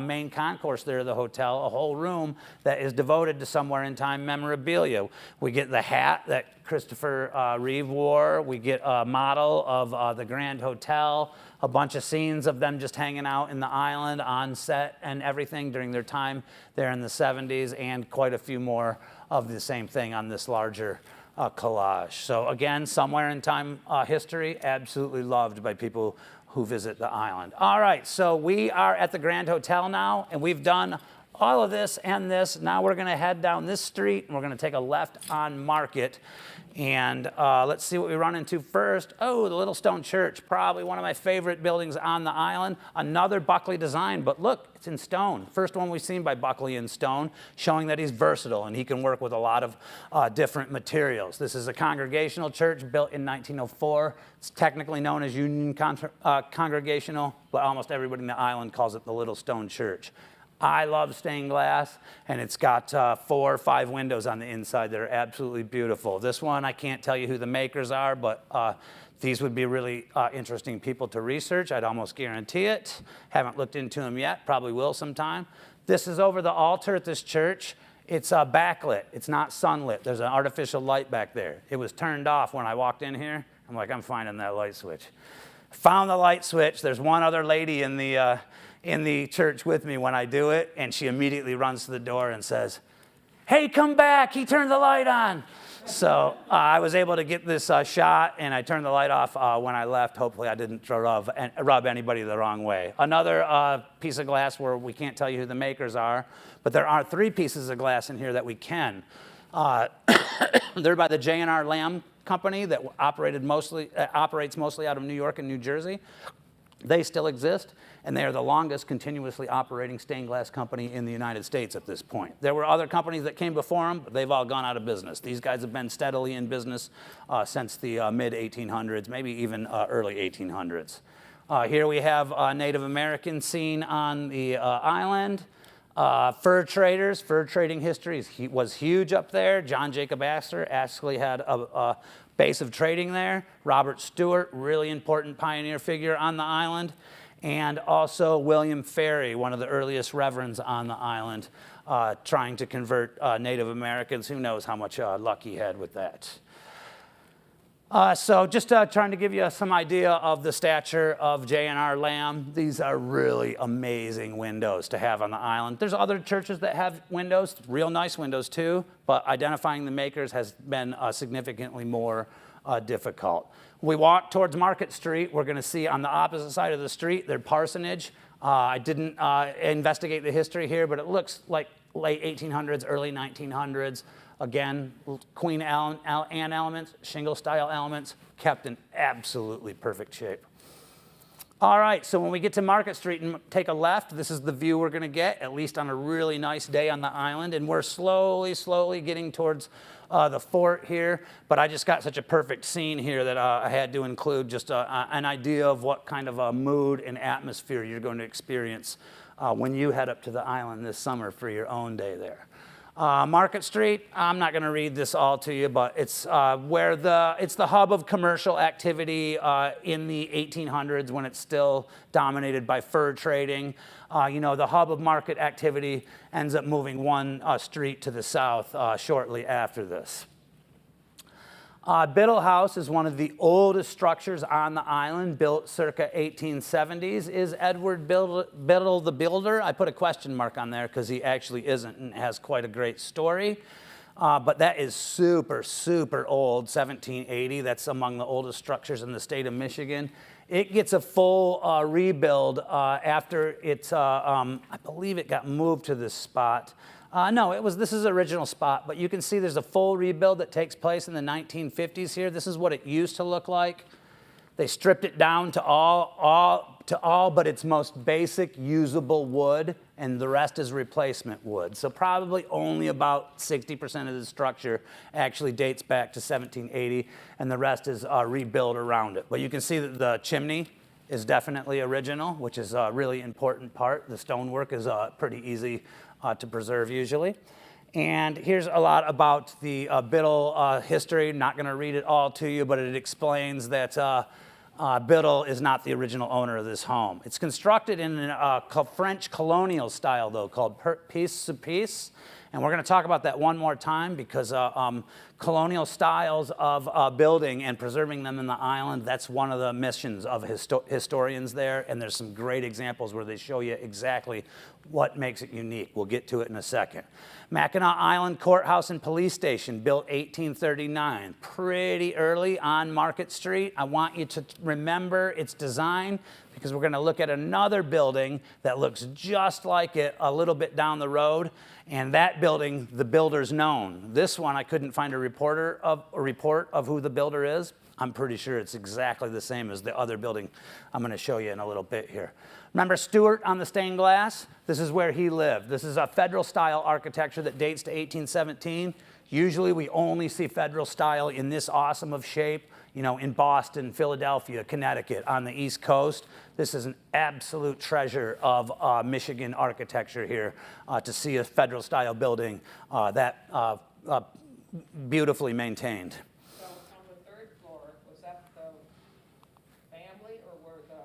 main concourse there of the hotel, a whole room that is devoted to somewhere in time memorabilia. We get the hat that Christopher Reeve wore. We get a model of the Grand Hotel, a bunch of scenes of them just hanging out in the island on set and everything during their time there in the 70s, and quite a few more of the same thing on this larger collage. So again, somewhere in time history, absolutely loved by people who visit the island. All right, so we are at the Grand Hotel now, and we've done all of this and this. Now we're gonna head down this street, and we're gonna take a left on Market. And let's see what we run into first. Oh, the Little Stone Church, probably one of my favorite buildings on the island. Another Buckley design, but look, it's in stone. First one we've seen by Buckley in stone, showing that he's versatile and he can work with a lot of different materials. This is a Congregational church built in 1904. It's technically known as Union Congregational, but almost everybody in the island calls it the Little Stone Church. I love stained glass, and it's got 4 or 5 windows on the inside that are absolutely beautiful. This one, I can't tell you who the makers are, but these would be really interesting people to research. I'd almost guarantee it. Haven't looked into them yet, probably will sometime. This is over the altar at this church. It's backlit, it's not sunlit. There's an artificial light back there. It was turned off when I walked in here. I'm like, I'm finding that light switch. Found the light switch. There's one other lady in the church with me when I do it, and she immediately runs to the door and says, "Hey, come back, he turned the light on." So I was able to get this shot, and I turned the light off when I left. Hopefully I didn't rub anybody the wrong way. Another piece of glass where we can't tell you who the makers are, but there are 3 pieces of glass in here that we can. They're by the J&R Lamb Company that operates mostly out of New York and New Jersey. They still exist, and they are the longest continuously operating stained glass company in the United States at this point. There were other companies that came before them, but they've all gone out of business. These guys have been steadily in business since the mid-1800s, maybe even early 1800s. Here we have a Native American scene on the island. Fur traders, fur trading history was huge up there. John Jacob Astor actually had a base of trading there. Robert Stewart, really important pioneer figure on the island. And also William Ferry, one of the earliest reverends on the island, trying to convert Native Americans. Who knows how much luck he had with that. So just trying to give you some idea of the stature of J&R Lamb. These are really amazing windows to have on the island. There's other churches that have windows, real nice windows too, but identifying the makers has been significantly more difficult. We walk towards Market Street. We're going to see on the opposite side of the street their parsonage. I didn't investigate the history here, but it looks like late 1800s, early 1900s. Again, Queen Anne elements, shingle-style elements, kept in absolutely perfect shape. All right, so when we get to Market Street and take a left, this is the view we're going to get, at least on a really nice day on the island. And we're slowly getting towards the fort here. But I just got such a perfect scene here that I had to include just an idea of what kind of a mood and atmosphere you're going to experience when you head up to the island this summer for your own day there. Market Street, I'm not going to read this all to you, but it's it's the hub of commercial activity in the 1800s when it's still dominated by fur trading. The hub of market activity ends up moving one street to the south shortly after this. Biddle House is one of the oldest structures on the island, built circa 1870s. Is Edward Biddle the builder? I put a question mark on there because he actually isn't and has quite a great story. But that is super old, 1780. That's among the oldest structures in the state of Michigan. It gets a full rebuild after it's, I believe it got moved to this spot. No, this is the original spot, but you can see there's a full rebuild that takes place in the 1950s here. This is what it used to look like. They stripped it down to all but its most basic usable wood, and the rest is replacement wood. So probably only about 60% of the structure actually dates back to 1780, and the rest is rebuilt around it. But you can see that the chimney is definitely original, which is a really important part. The stonework is pretty easy to preserve usually. And here's a lot about the Biddle history. Not going to read it all to you, but it explains that Biddle is not the original owner of this home. It's constructed in a French colonial style, though, called piece-sur-piece. And we're going to talk about that one more time because colonial styles of building and preserving them in the island, that's one of the missions of historians there. And there's some great examples where they show you exactly what makes it unique. We'll get to it in a second. Mackinac Island Courthouse and Police Station, built 1839, pretty early on Market Street. I want you to remember its design because we're going to look at another building that looks just like it a little bit down the road. And that building, the builder's known. This one, I couldn't find a report of who the builder is. I'm pretty sure it's exactly the same as the other building I'm going to show you in a little bit here. Remember Stewart on the stained glass? This is where he lived. This is a federal style architecture that dates to 1817. Usually we only see federal style in this awesome of shape, you know, in Boston, Philadelphia, Connecticut, on the East Coast. This is an absolute treasure of Michigan architecture here to see a federal style building that beautifully maintained. So on the third floor, was that the family or were the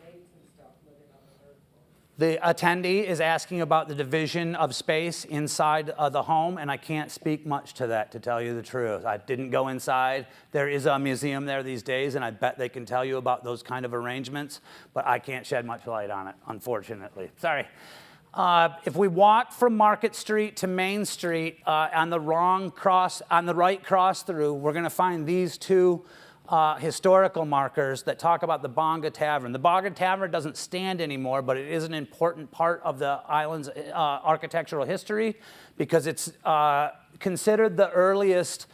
maids and stuff living on the third floor? The attendee is asking about the division of space inside the home, and I can't speak much to that, to tell you the truth. I didn't go inside. There is a museum there these days, and I bet they can tell you about those kind of arrangements, but I can't shed much light on it, unfortunately. Sorry. If we walk from Market Street to Main Street on the right cross through, we're going to find these two historical markers that talk about the Bonga Tavern. The Bonga Tavern doesn't stand anymore, but it is an important part of the island's architectural history because it's considered the earliest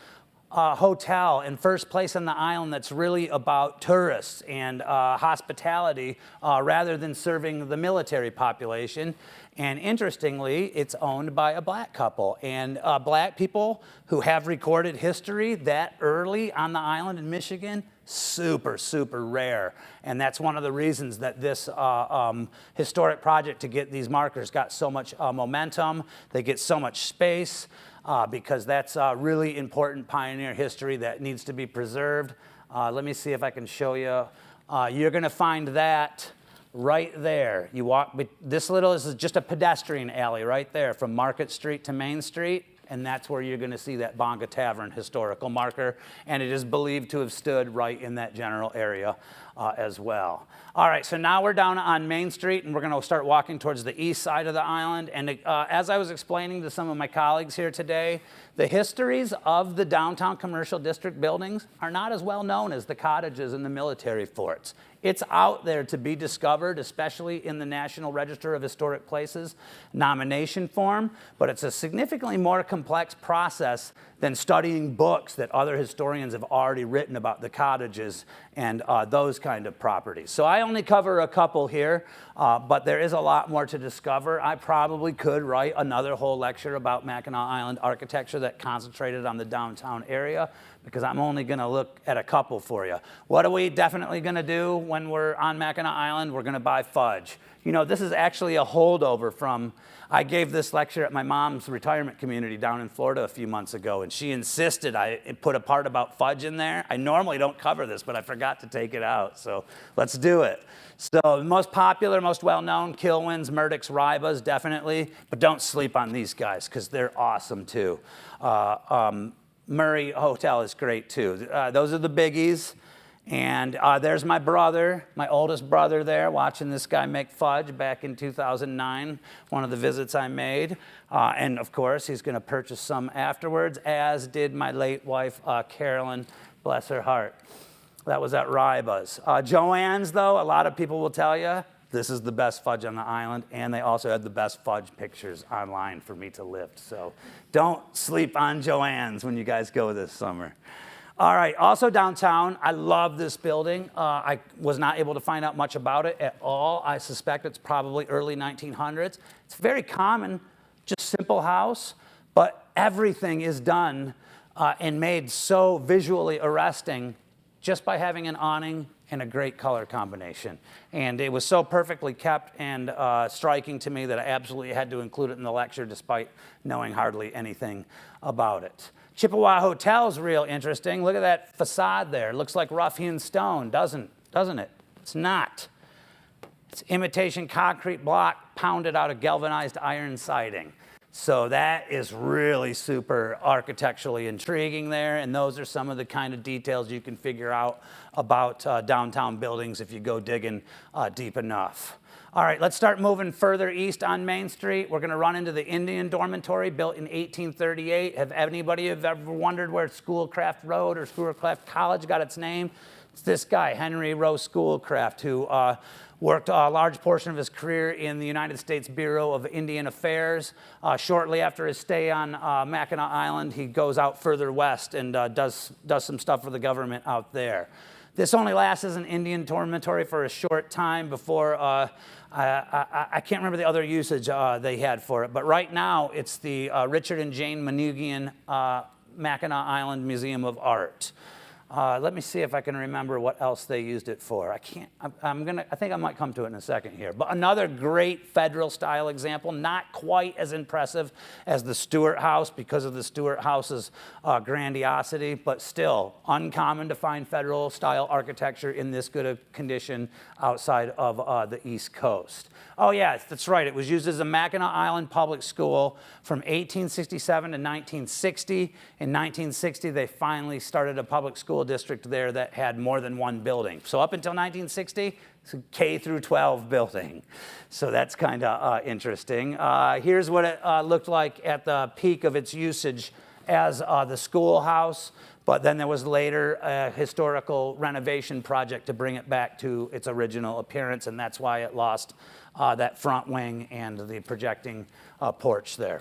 hotel and first place on the island that's really about tourists and hospitality rather than serving the military population. And interestingly, it's owned by a black couple. And black people who have recorded history that early on the island in Michigan, super, super rare. And that's one of the reasons that this historic project to get these markers got so much momentum. They get so much space because that's really important pioneer history that needs to be preserved. Let me see if I can show you. You're going to find that right there. You walk, this is just a pedestrian alley right there from Market Street to Main Street, and that's where you're going to see that Bonga Tavern historical marker, and it is believed to have stood right in that general area as well. All right, so now we're down on Main Street, and we're going to start walking towards the east side of the island, and as I was explaining to some of my colleagues here today, the histories of the downtown commercial district buildings are not as well known as the cottages and the military forts. It's out there to be discovered, especially in the National Register of Historic Places nomination form, but it's a significantly more complex process than studying books that other historians have already written about the cottages and those kind of properties. So I only cover a couple here, but there is a lot more to discover. I probably could write another whole lecture about Mackinac Island architecture that concentrated on the downtown area, because I'm only going to look at a couple for you. What are we definitely going to do when we're on Mackinac Island? We're going to buy fudge. You know, this is actually a holdover from, I gave this lecture at my mom's retirement community down in Florida a few months ago, and she insisted I put a part about fudge in there. I normally don't cover this, but I forgot to take it out, so let's do it. So the most popular, most well-known, Kilwins, Murdoch's, Ribas, definitely, but don't sleep on these guys because they're awesome too. Murray Hotel is great too. Those are the biggies. And there's my brother, my oldest brother there, watching this guy make fudge back in 2009, one of the visits I made. And of course, he's going to purchase some afterwards, as did my late wife, Carolyn, bless her heart. That was at Ribas. Joanne's, though, a lot of people will tell you, this is the best fudge on the island, and they also had the best fudge pictures online for me to lift. So don't sleep on Joanne's when you guys go this summer. All right, also downtown, I love this building. I was not able to find out much about it at all. I suspect it's probably early 1900s. It's very common, just simple house, but everything is done and made so visually arresting just by having an awning and a great color combination. And it was so perfectly kept and striking to me that I absolutely had to include it in the lecture despite knowing hardly anything about it. Chippewa Hotel is real interesting. Look at that facade there. It looks like rough-hewn stone, doesn't it? It's not. It's imitation concrete block pounded out of galvanized iron siding. So that is really super architecturally intriguing there, and those are some of the kind of details you can figure out about downtown buildings if you go digging deep enough. All right, let's start moving further east on Main Street. We're gonna run into the Indian Dormitory, built in 1838. Have anybody ever wondered where Schoolcraft Road or Schoolcraft College got its name? It's this guy, Henry Rowe Schoolcraft, who worked a large portion of his career in the United States Bureau of Indian Affairs. Shortly after his stay on Mackinac Island, he goes out further west and does some stuff for the government out there. This only lasts as an Indian dormitory for a short time before, I can't remember the other usage they had for it, but right now it's the Richard and Jane Manoogian Mackinac Island Museum of Art. Let me see if I can remember what else they used it for. I think I might come to it in a second here. But another great federal style example, not quite as impressive as the Stuart House because of the Stuart House's grandiosity, but still uncommon to find federal style architecture in this good a condition outside of the East Coast. Oh yes, that's right. It was used as a Mackinac Island public school from 1867 to 1960. In 1960, they finally started a public school district there that had more than one building. So up until 1960, it's a K through 12 building. So that's kind of interesting. Here's what it looked like at the peak of its usage as the schoolhouse. But then there was later a historical renovation project to bring it back to its original appearance, and that's why it lost that front wing and the projecting porch there.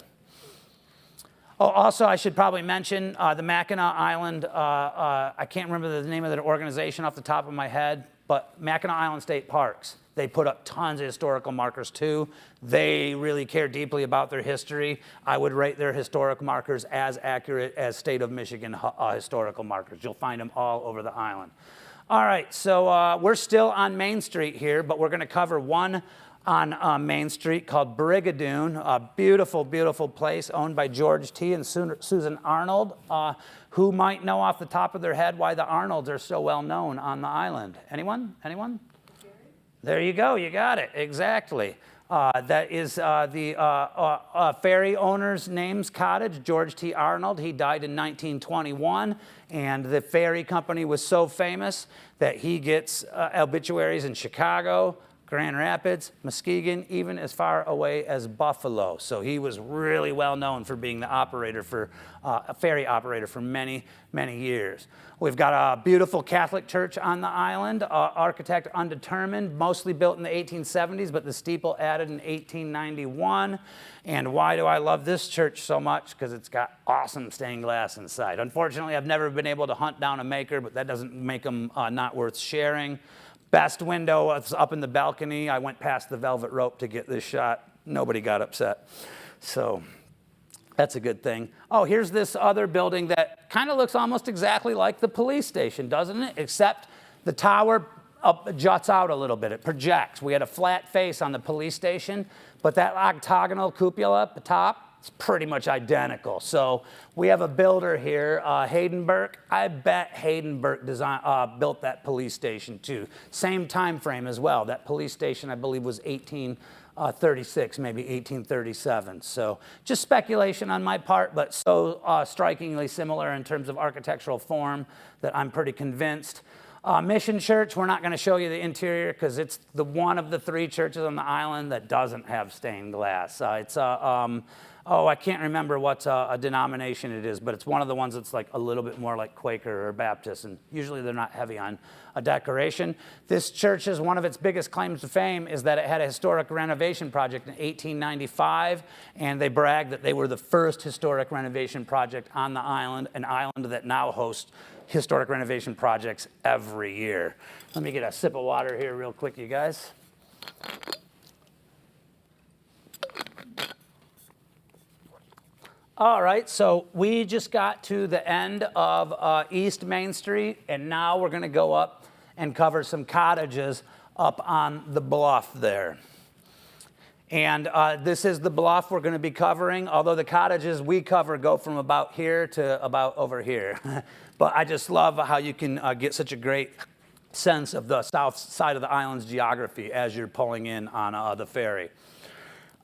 Oh, also, I should probably mention the Mackinac Island, I can't remember the name of the organization off the top of my head, but Mackinac Island State Parks. They put up tons of historical markers too. They really care deeply about their history. I would rate their historic markers as accurate as state of Michigan historical markers. You'll find them all over the island. All right, so we're still on Main Street here, but we're gonna cover one on Main Street called Brigadoon, a beautiful, beautiful place owned by George T. and Susan Arnold. Who might know off the top of their head why the Arnolds are so well known on the island? Anyone? Anyone? There you go, you got it, exactly. That is the ferry owner's name's cottage, George T. Arnold. He died in 1921, and the ferry company was so famous that he gets obituaries in Chicago, Grand Rapids, Muskegon, even as far away as Buffalo. So he was really well known for being the operator for, a ferry operator for many, many years. We've got a beautiful Catholic church on the island, architect undetermined, mostly built in the 1870s, but the steeple added in 1891. And why do I love this church so much? Because it's got awesome stained glass inside. Unfortunately, I've never been able to hunt down a maker, but that doesn't make them not worth sharing. Best window was up in the balcony. I went past the velvet rope to get this shot. Nobody got upset. So that's a good thing. Oh, here's this other building that kind of looks almost exactly like the police station, doesn't it? Except the tower juts out a little bit. It projects. We had a flat face on the police station, but that octagonal cupola at the top, it's pretty much identical. So we have a builder here, Hayden Burke. I bet Hayden Burke built that police station too. Same time frame as well. That police station, I believe, was 1836, maybe 1837. So just speculation on my part, but so strikingly similar in terms of architectural form that I'm pretty convinced. Mission Church, we're not going to show you the interior because it's the one of the three churches on the island that doesn't have stained glass. It's I can't remember what a denomination it is, but it's one of the ones that's like a little bit more like Quaker or Baptist, and usually they're not heavy on a decoration. This church is one of its biggest claims to fame is that it had a historic renovation project in 1895, and they bragged that they were the first historic renovation project on the island, an island that now hosts historic renovation projects every year. Let me get a sip of water here real quick, you guys. All right, so we just got to the end of East Main Street, and now we're going to go up and cover some cottages up on the bluff there. And this is the bluff we're going to be covering, although the cottages we cover go from about here to about over here. But I just love how you can get such a great sense of the south side of the island's geography as you're pulling in on the ferry.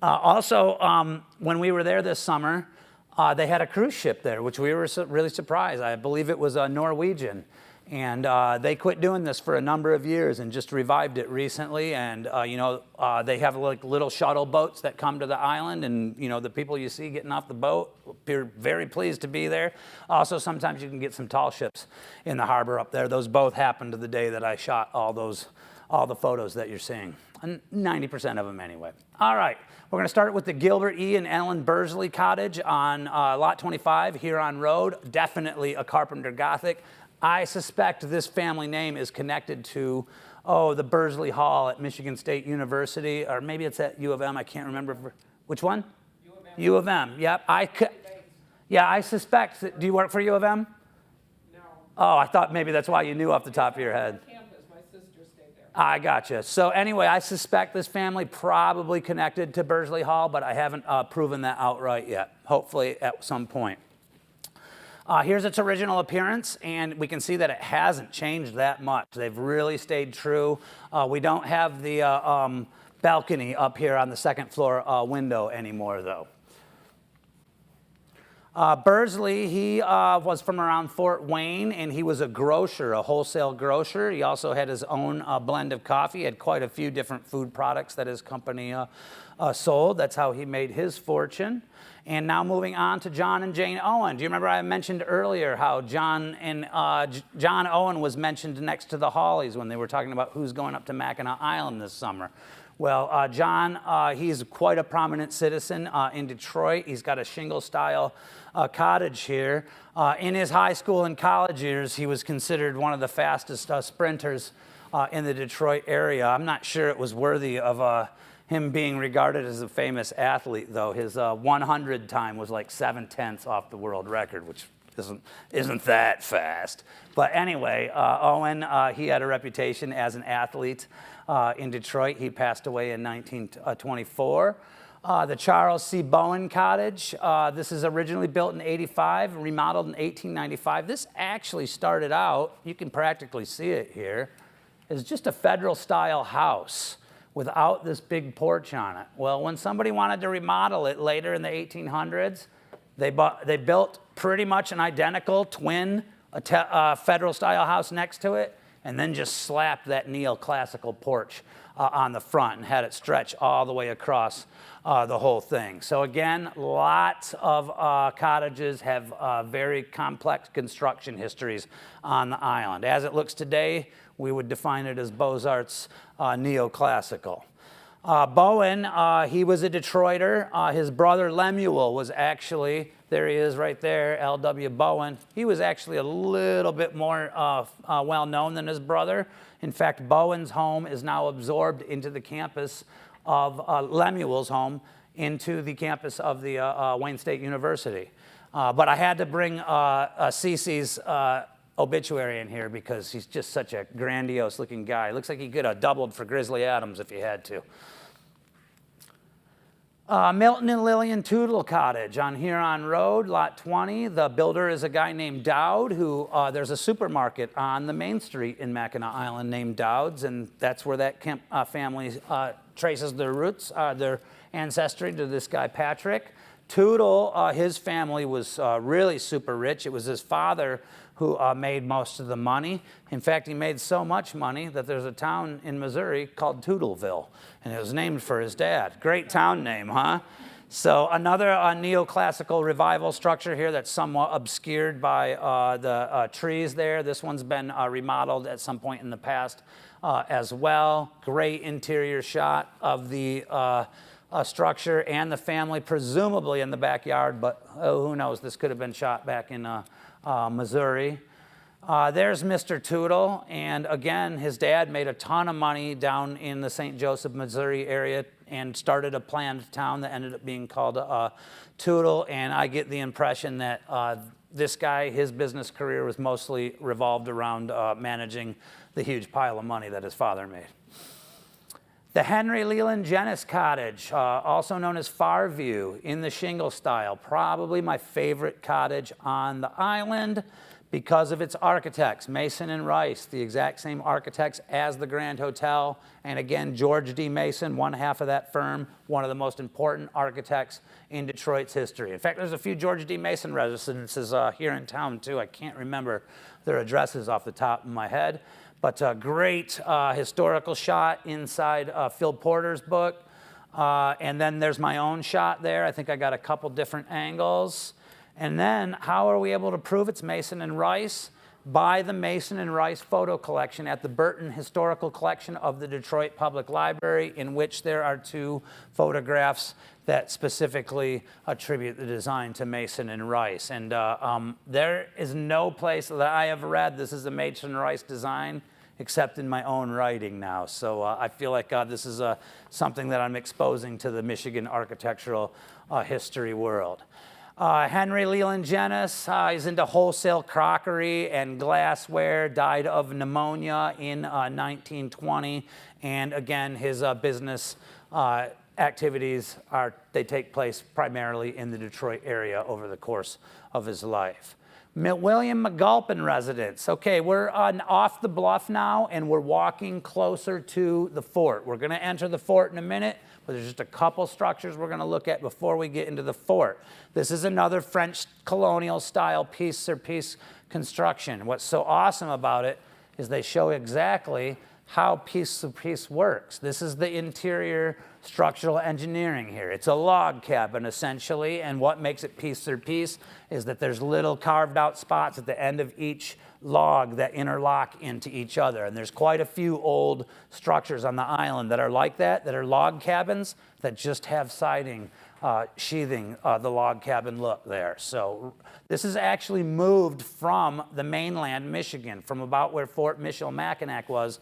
Also, when we were there this summer, they had a cruise ship there, which we were really surprised. I believe it was a Norwegian. And they quit doing this for a number of years and just revived it recently. And, they have like little shuttle boats that come to the island. And, the people you see getting off the boat appear very pleased to be there. Also, sometimes you can get some tall ships in the harbor up there. Those both happened to the day that I shot all the photos that you're seeing. 90% of them anyway. All right. We're going to start with the Gilbert E. and Ellen Bursley cottage on Lot 25 here on Road. Definitely a Carpenter Gothic. I suspect this family name is connected to, the Bursley Hall at Michigan State University, or maybe it's at U of M. I can't remember. Which one? U of M. U of M, yep. I suspect. Do you work for U of M? No. Oh, I thought maybe that's why you knew off the top of your head. Campus, my sister stayed there. I gotcha. So anyway, I suspect this family probably connected to Bursley Hall, but I haven't proven that outright yet. Hopefully at some point. Here's its original appearance, and we can see that it hasn't changed that much. They've really stayed true. We don't have the balcony up here on the second floor window anymore, though. Bursley, he was from around Fort Wayne, and he was a grocer, a wholesale grocer. He also had his own blend of coffee. He had quite a few different food products that his company sold. That's how he made his fortune. And now moving on to John and Jane Owen. Do you remember I mentioned earlier how John Owen was mentioned next to the Hawleys when they were talking about who's going up to Mackinac Island this summer? Well, John, he's quite a prominent citizen in Detroit. He's got a shingle-style cottage here. In his high school and college years, he was considered one of the fastest sprinters in the Detroit area. I'm not sure it was worthy of him being regarded as a famous athlete, though. His 100 time was like 7/10 off the world record, which isn't that fast. But anyway, Owen, he had a reputation as an athlete in Detroit. He passed away in 1924. The Charles C. Bowen Cottage, this is originally built in '85, remodeled in 1895. This actually started out, you can practically see it here, as just a federal-style house without this big porch on it. Well, when somebody wanted to remodel it later in the 1800s, they built pretty much an identical twin federal-style house next to it, and then just slapped that neoclassical porch on the front and had it stretch all the way across the whole thing. So again, lots of cottages have very complex construction histories on the island. As it looks today, we would define it as Beaux-Arts neoclassical. Bowen, he was a Detroiter. His brother Lemuel was actually, there he is right there, L.W. Bowen. He was actually a little bit more well-known than his brother. In fact, Bowen's home is now absorbed into the campus of Lemuel's home, into the campus of the Wayne State University. But I had to bring Cece's obituary in here because he's just such a grandiose looking guy. Looks like he could have doubled for Grizzly Adams if he had to. Milton and Lillian Tootle Cottage on Huron Road, Lot 20. The builder is a guy named Dowd, who there's a supermarket on the main street in Mackinac Island named Dowd's, and that's where that family traces their roots, their ancestry to this guy Patrick. Tootle, his family was really super rich. It was his father who made most of the money. In fact, he made so much money that there's a town in Missouri called Tootleville, and it was named for his dad. Great town name, huh? So another neoclassical revival structure here that's somewhat obscured by the trees there. This one's been remodeled at some point in the past as well. Great interior shot of the structure and the family, presumably in the backyard, but who knows? This could have been shot back in Missouri. There's Mr. Tootle, and again, his dad made a ton of money down in the St. Joseph, Missouri area and started a planned town that ended up being called Tootle, and I get the impression that this guy, his business career was mostly revolved around managing the huge pile of money that his father made. The Henry Leland Jennis Cottage, also known as Farview, in the shingle style, probably my favorite cottage on the island because of its architects, Mason and Rice, the exact same architects as the Grand Hotel. And again, George D. Mason, one half of that firm, one of the most important architects in Detroit's history. In fact, there's a few George D. Mason residences here in town too. I can't remember their addresses off the top of my head, but a great historical shot inside Phil Porter's book. And then there's my own shot there. I think I got a couple different angles. And then how are we able to prove it's Mason and Rice? By the Mason and Rice photo collection at the Burton Historical Collection of the Detroit Public Library, in which there are 2 photographs that specifically attribute the design to Mason and Rice. And there is no place that I have read this is a Mason and Rice design except in my own writing now. So I feel like this is something that I'm exposing to the Michigan architectural history world. Henry Leland Jennis, he's into wholesale crockery and glassware, died of pneumonia in 1920. And again, his business activities they take place primarily in the Detroit area over the course of his life. William McGulpin residence. Okay, we're off the bluff now, and we're walking closer to the fort. We're going to enter the fort in a minute, but there's just a couple structures we're going to look at before we get into the fort. This is another French colonial style piece-sur-piece construction. What's so awesome about it is they show exactly how piece-to-piece works. This is the interior structural engineering here. It's a log cabin, essentially, and what makes it piece-to-piece is that there's little carved out spots at the end of each log that interlock into each other. And there's quite a few old structures on the island that are like that are log cabins that just have siding sheathing the log cabin look there. So this is actually moved from the mainland Michigan, from about where Fort Mackinac was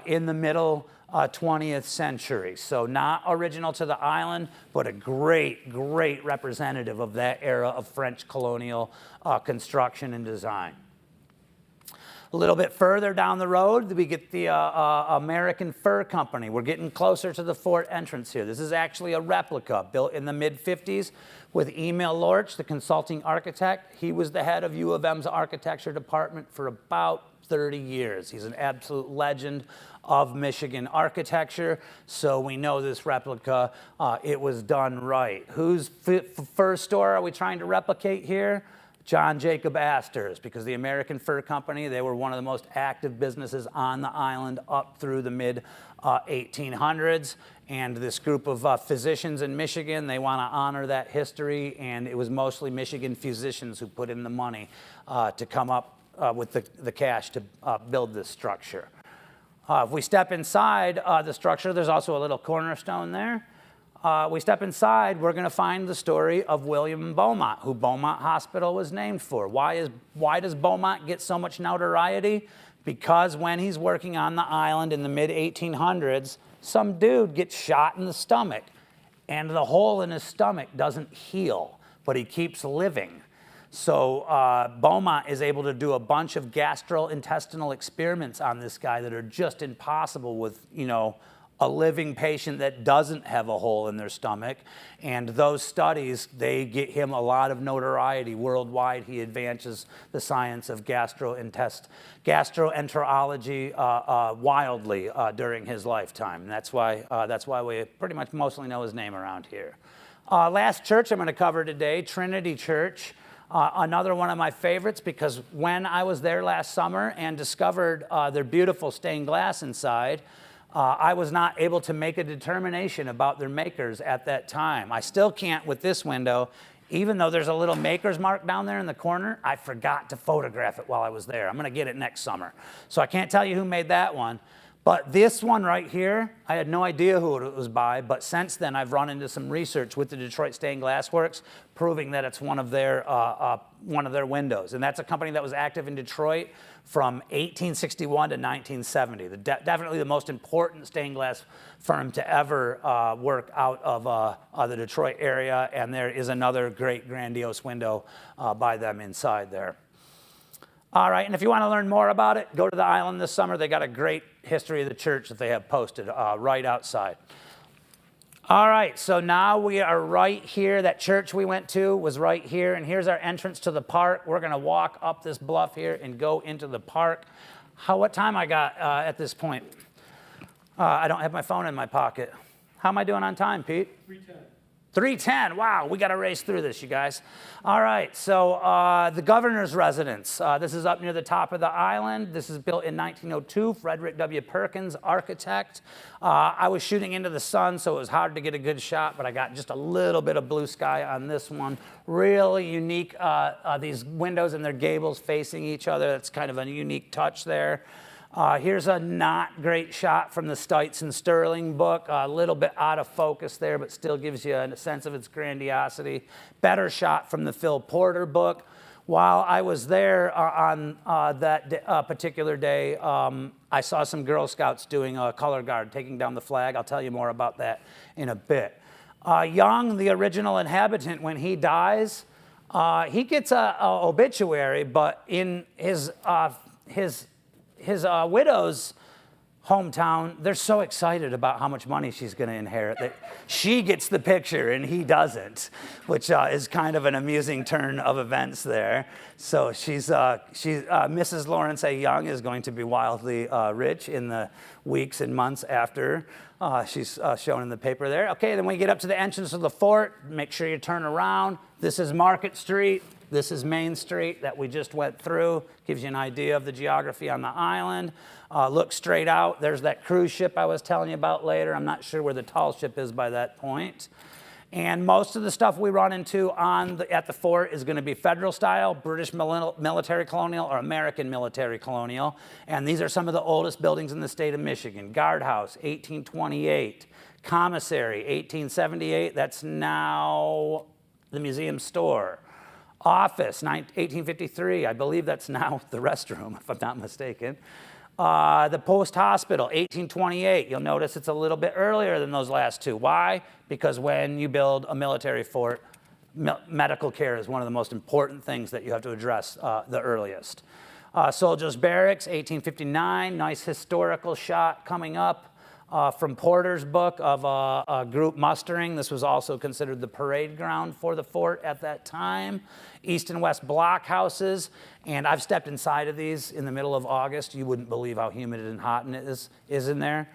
in the middle 20th century. So not original to the island, but a great, great representative of that era of French colonial construction and design. A little bit further down the road, we get the American Fur Company. We're getting closer to the fort entrance here. This is actually a replica built in the mid-50s with Emil Lorch, the consulting architect. He was the head of U of M's architecture department for about 30 years. He's an absolute legend of Michigan architecture, so we know this replica, it was done right. Whose fur store are we trying to replicate here? John Jacob Astor's, because the American Fur Company, they were one of the most active businesses on the island up through the mid-1800s. And this group of physicians in Michigan, they want to honor that history, and it was mostly Michigan physicians who put in the money to come up with the cash to build this structure. If we step inside the structure, there's also a little cornerstone there. We step inside, we're going to find the story of William Beaumont, who Beaumont Hospital was named for. Why does Beaumont get so much notoriety? Because when he's working on the island in the mid-1800s, some dude gets shot in the stomach, and the hole in his stomach doesn't heal, but he keeps living. So Beaumont is able to do a bunch of gastrointestinal experiments on this guy that are just impossible with, a living patient that doesn't have a hole in their stomach. And those studies, they get him a lot of notoriety worldwide. He advances the science of gastroenterology wildly during his lifetime. And that's why we pretty much mostly know his name around here. Last church I'm going to cover today, Trinity Church. Another one of my favorites, because when I was there last summer and discovered their beautiful stained glass inside, I was not able to make a determination about their makers at that time. I still can't with this window. Even though there's a little maker's mark down there in the corner, I forgot to photograph it while I was there. I'm going to get it next summer. So I can't tell you who made that one. But this one right here, I had no idea who it was by, but since then I've run into some research with the Detroit Stained Glass Works proving that it's one of their windows. And that's a company that was active in Detroit from 1861 to 1970. Definitely the most important stained glass firm to ever work out of the Detroit area, and there is another great grandiose window by them inside there. All right, and if you want to learn more about it, go to the island this summer. They got a great history of the church that they have posted right outside. All right, so now we are right here. That church we went to was right here, and here's our entrance to the park. We're going to walk up this bluff here and go into the park. What time I got at this point? I don't have my phone in my pocket. How am I doing on time, Pete? 3:10. 3:10. Wow, we got to race through this, you guys. All right, so the governor's residence. This is up near the top of the island. This is built in 1902. Frederick W. Perkins, architect. I was shooting into the sun, so it was hard to get a good shot, but I got just a little bit of blue sky on this one. Really unique, these windows and their gables facing each other. That's kind of a unique touch there. Here's a not great shot from the Stites and Sterling book. A little bit out of focus there, but still gives you a sense of its grandiosity. Better shot from the Phil Porter book. While I was there on that particular day, I saw some Girl Scouts doing a color guard, taking down the flag. I'll tell you more about that in a bit. Young, the original inhabitant, when he dies, he gets a obituary, but in his widow's hometown, they're so excited about how much money she's going to inherit that she gets the picture and he doesn't, which is kind of an amusing turn of events there. So Mrs. Lawrence A. Young is going to be wildly rich in the weeks and months after she's shown in the paper there. Okay, then we get up to the entrance of the fort. Make sure you turn around. This is Market Street. This is Main Street that we just went through. Gives you an idea of the geography on the island. Look straight out. There's that cruise ship I was telling you about later. I'm not sure where the tall ship is by that point. And most of the stuff we run into at the fort is going to be federal style, British military colonial, or American military colonial. And these are some of the oldest buildings in the state of Michigan. Guardhouse, 1828. Commissary, 1878. That's now the museum store. Office, 1853. I believe that's now the restroom, if I'm not mistaken. The Post Hospital, 1828. You'll notice it's a little bit earlier than those last two. Why? Because when you build a military fort, medical care is one of the most important things that you have to address the earliest. Soldiers Barracks, 1859. Nice historical shot coming up. From Porter's book of a group mustering. This was also considered the parade ground for the fort at that time. East and West block houses, and I've stepped inside of these in the middle of August. You wouldn't believe how humid and hot it is in there.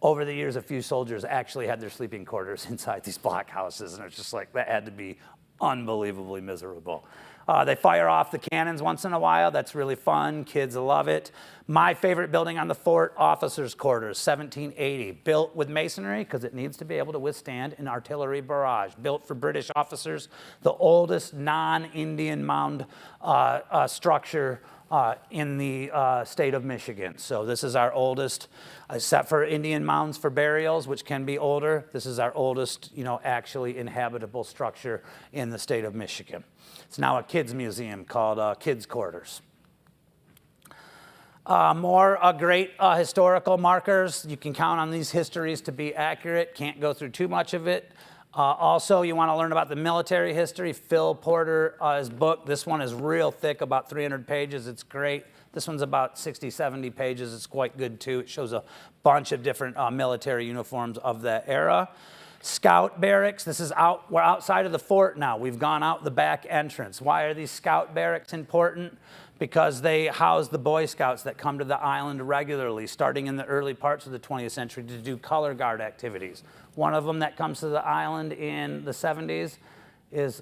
Over the years, a few soldiers actually had their sleeping quarters inside these block houses, and it's just like, that had to be unbelievably miserable. They fire off the cannons once in a while. That's really fun. Kids love it. My favorite building on the fort, officers' quarters, 1780. Built with masonry because it needs to be able to withstand an artillery barrage. Built for British officers, the oldest non-Indian mound structure in the state of Michigan. So this is our oldest, except for Indian mounds for burials, which can be older. This is our oldest, actually inhabitable structure in the state of Michigan. It's now a kids museum called Kids Quarters. More great historical markers. You can count on these histories to be accurate. Can't go through too much of it. Also, you want to learn about the military history. Phil Porter's book. This one is real thick, about 300 pages. It's great. This one's about 60, 70 pages. It's quite good, too. It shows a bunch of different military uniforms of that era. Scout barracks. We're outside of the fort now. We've gone out the back entrance. Why are these scout barracks important? Because they house the Boy Scouts that come to the island regularly, starting in the early parts of the 20th century to do color guard activities. One of them that comes to the island in the 70s is,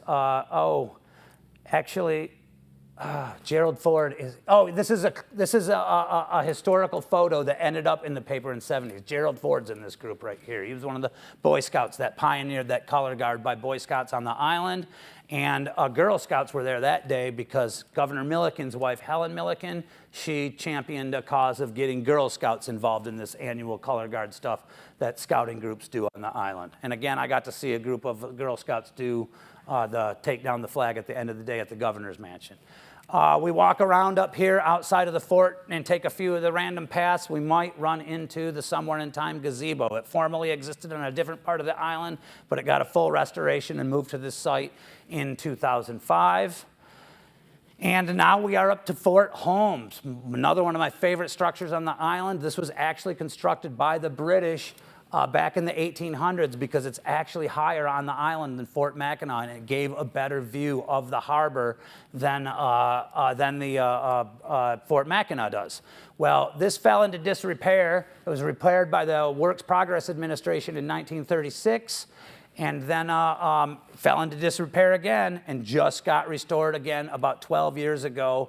Gerald Ford is, this is a historical photo that ended up in the paper in the 70s. Gerald Ford's in this group right here. He was one of the Boy Scouts that pioneered that color guard by Boy Scouts on the island. And Girl Scouts were there that day because Governor Milliken's wife, Helen Milliken, she championed a cause of getting Girl Scouts involved in this annual color guard stuff that scouting groups do on the island. And again, I got to see a group of Girl Scouts do take down the flag at the end of the day at the governor's mansion. We walk around up here outside of the fort and take a few of the random paths. We might run into the Somewhere in Time gazebo. It formerly existed on a different part of the island, but it got a full restoration and moved to this site in 2005. And now we are up to Fort Holmes, another one of my favorite structures on the island. This was actually constructed by the British back in the 1800s because it's actually higher on the island than Fort Mackinac, and it gave a better view of the harbor than the Fort Mackinac does. Well, this fell into disrepair. It was repaired by the Works Progress Administration in 1936. And then fell into disrepair again and just got restored again about 12 years ago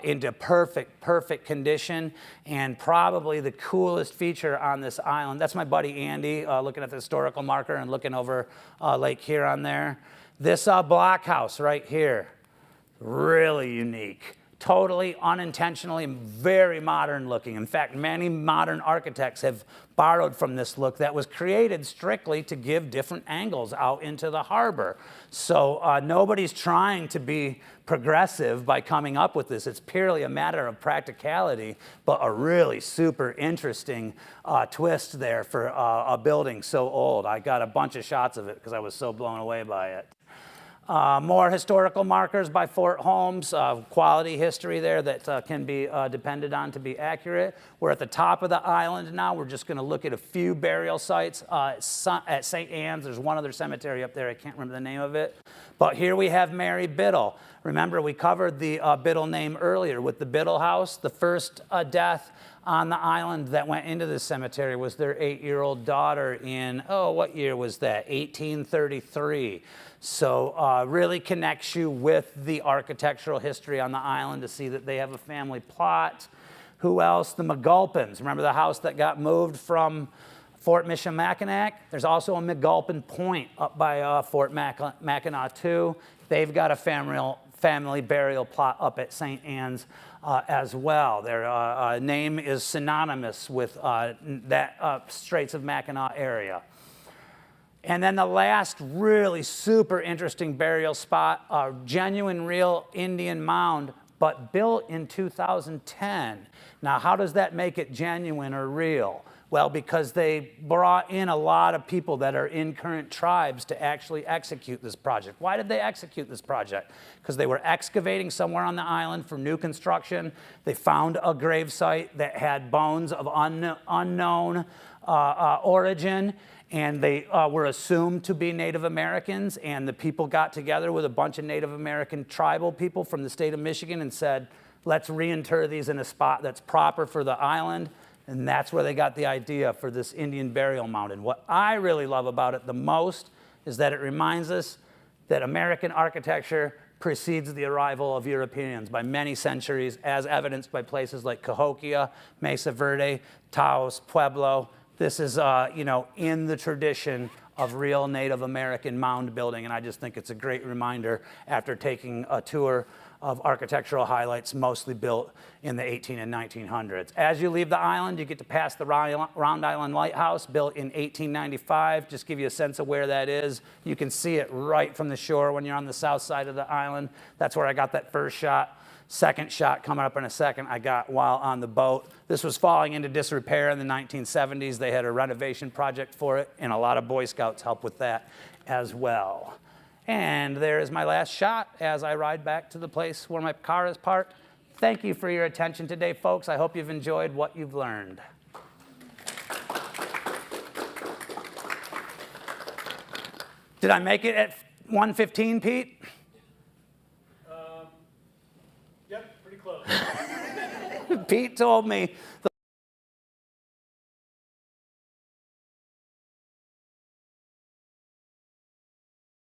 into perfect condition, and probably the coolest feature on this island. That's my buddy Andy looking at the historical marker and looking over Lake Huron there. This blockhouse right here, really unique. Totally unintentionally very modern looking. In fact, many modern architects have borrowed from this look that was created strictly to give different angles out into the harbor. So nobody's trying to be progressive by coming up with this. It's purely a matter of practicality, but a really super interesting twist there for a building so old. I got a bunch of shots of it because I was so blown away by it. More historical markers by Fort Holmes, quality history there that can be depended on to be accurate. We're at the top of the island now. We're just going to look at a few burial sites. At St. Anne's, there's one other cemetery up there. I can't remember the name of it. But here we have Mary Biddle. Remember, we covered the Biddle name earlier with the Biddle House. The first death on the island that went into this cemetery was their 8-year-old daughter in, what year was that? 1833. So really connects you with the architectural history on the island to see that they have a family plot. Who else? The McGulpins. Remember the house that got moved from Fort Michilimackinac? There's also a McGulpin Point up by Fort Mackinac too. They've got a family burial plot up at St. Anne's as well. Their name is synonymous with that Straits of Mackinac area. And then the last really super interesting burial spot, a genuine real Indian mound, but built in 2010. Now, how does that make it genuine or real? Well, because they brought in a lot of people that are in current tribes to actually execute this project. Why did they execute this project? Because they were excavating somewhere on the island for new construction. They found a grave site that had bones of unknown origin, and they were assumed to be Native Americans, and the people got together with a bunch of Native American tribal people from the state of Michigan and said, let's reinter these in a spot that's proper for the island. And that's where they got the idea for this Indian burial mound. And what I really love about it the most is that it reminds us that American architecture precedes the arrival of Europeans by many centuries, as evidenced by places like Cahokia, Mesa Verde, Taos, Pueblo. This is, in the tradition of real Native American mound building, and I just think it's a great reminder after taking a tour of architectural highlights mostly built in the 18 and 1900s. As you leave the island, you get to pass the Round Island Lighthouse, built in 1895. Just give you a sense of where that is. You can see it right from the shore when you're on the south side of the island. That's where I got that first shot. Second shot coming up in a second I got while on the boat. This was falling into disrepair in the 1970s. They had a renovation project for it, and a lot of Boy Scouts helped with that as well. And there is my last shot as I ride back to the place where my car is parked. Thank you for your attention today, folks. I hope you've enjoyed what you've learned. Did I make it at 1:15, Pete? Yep, pretty close. Pete told me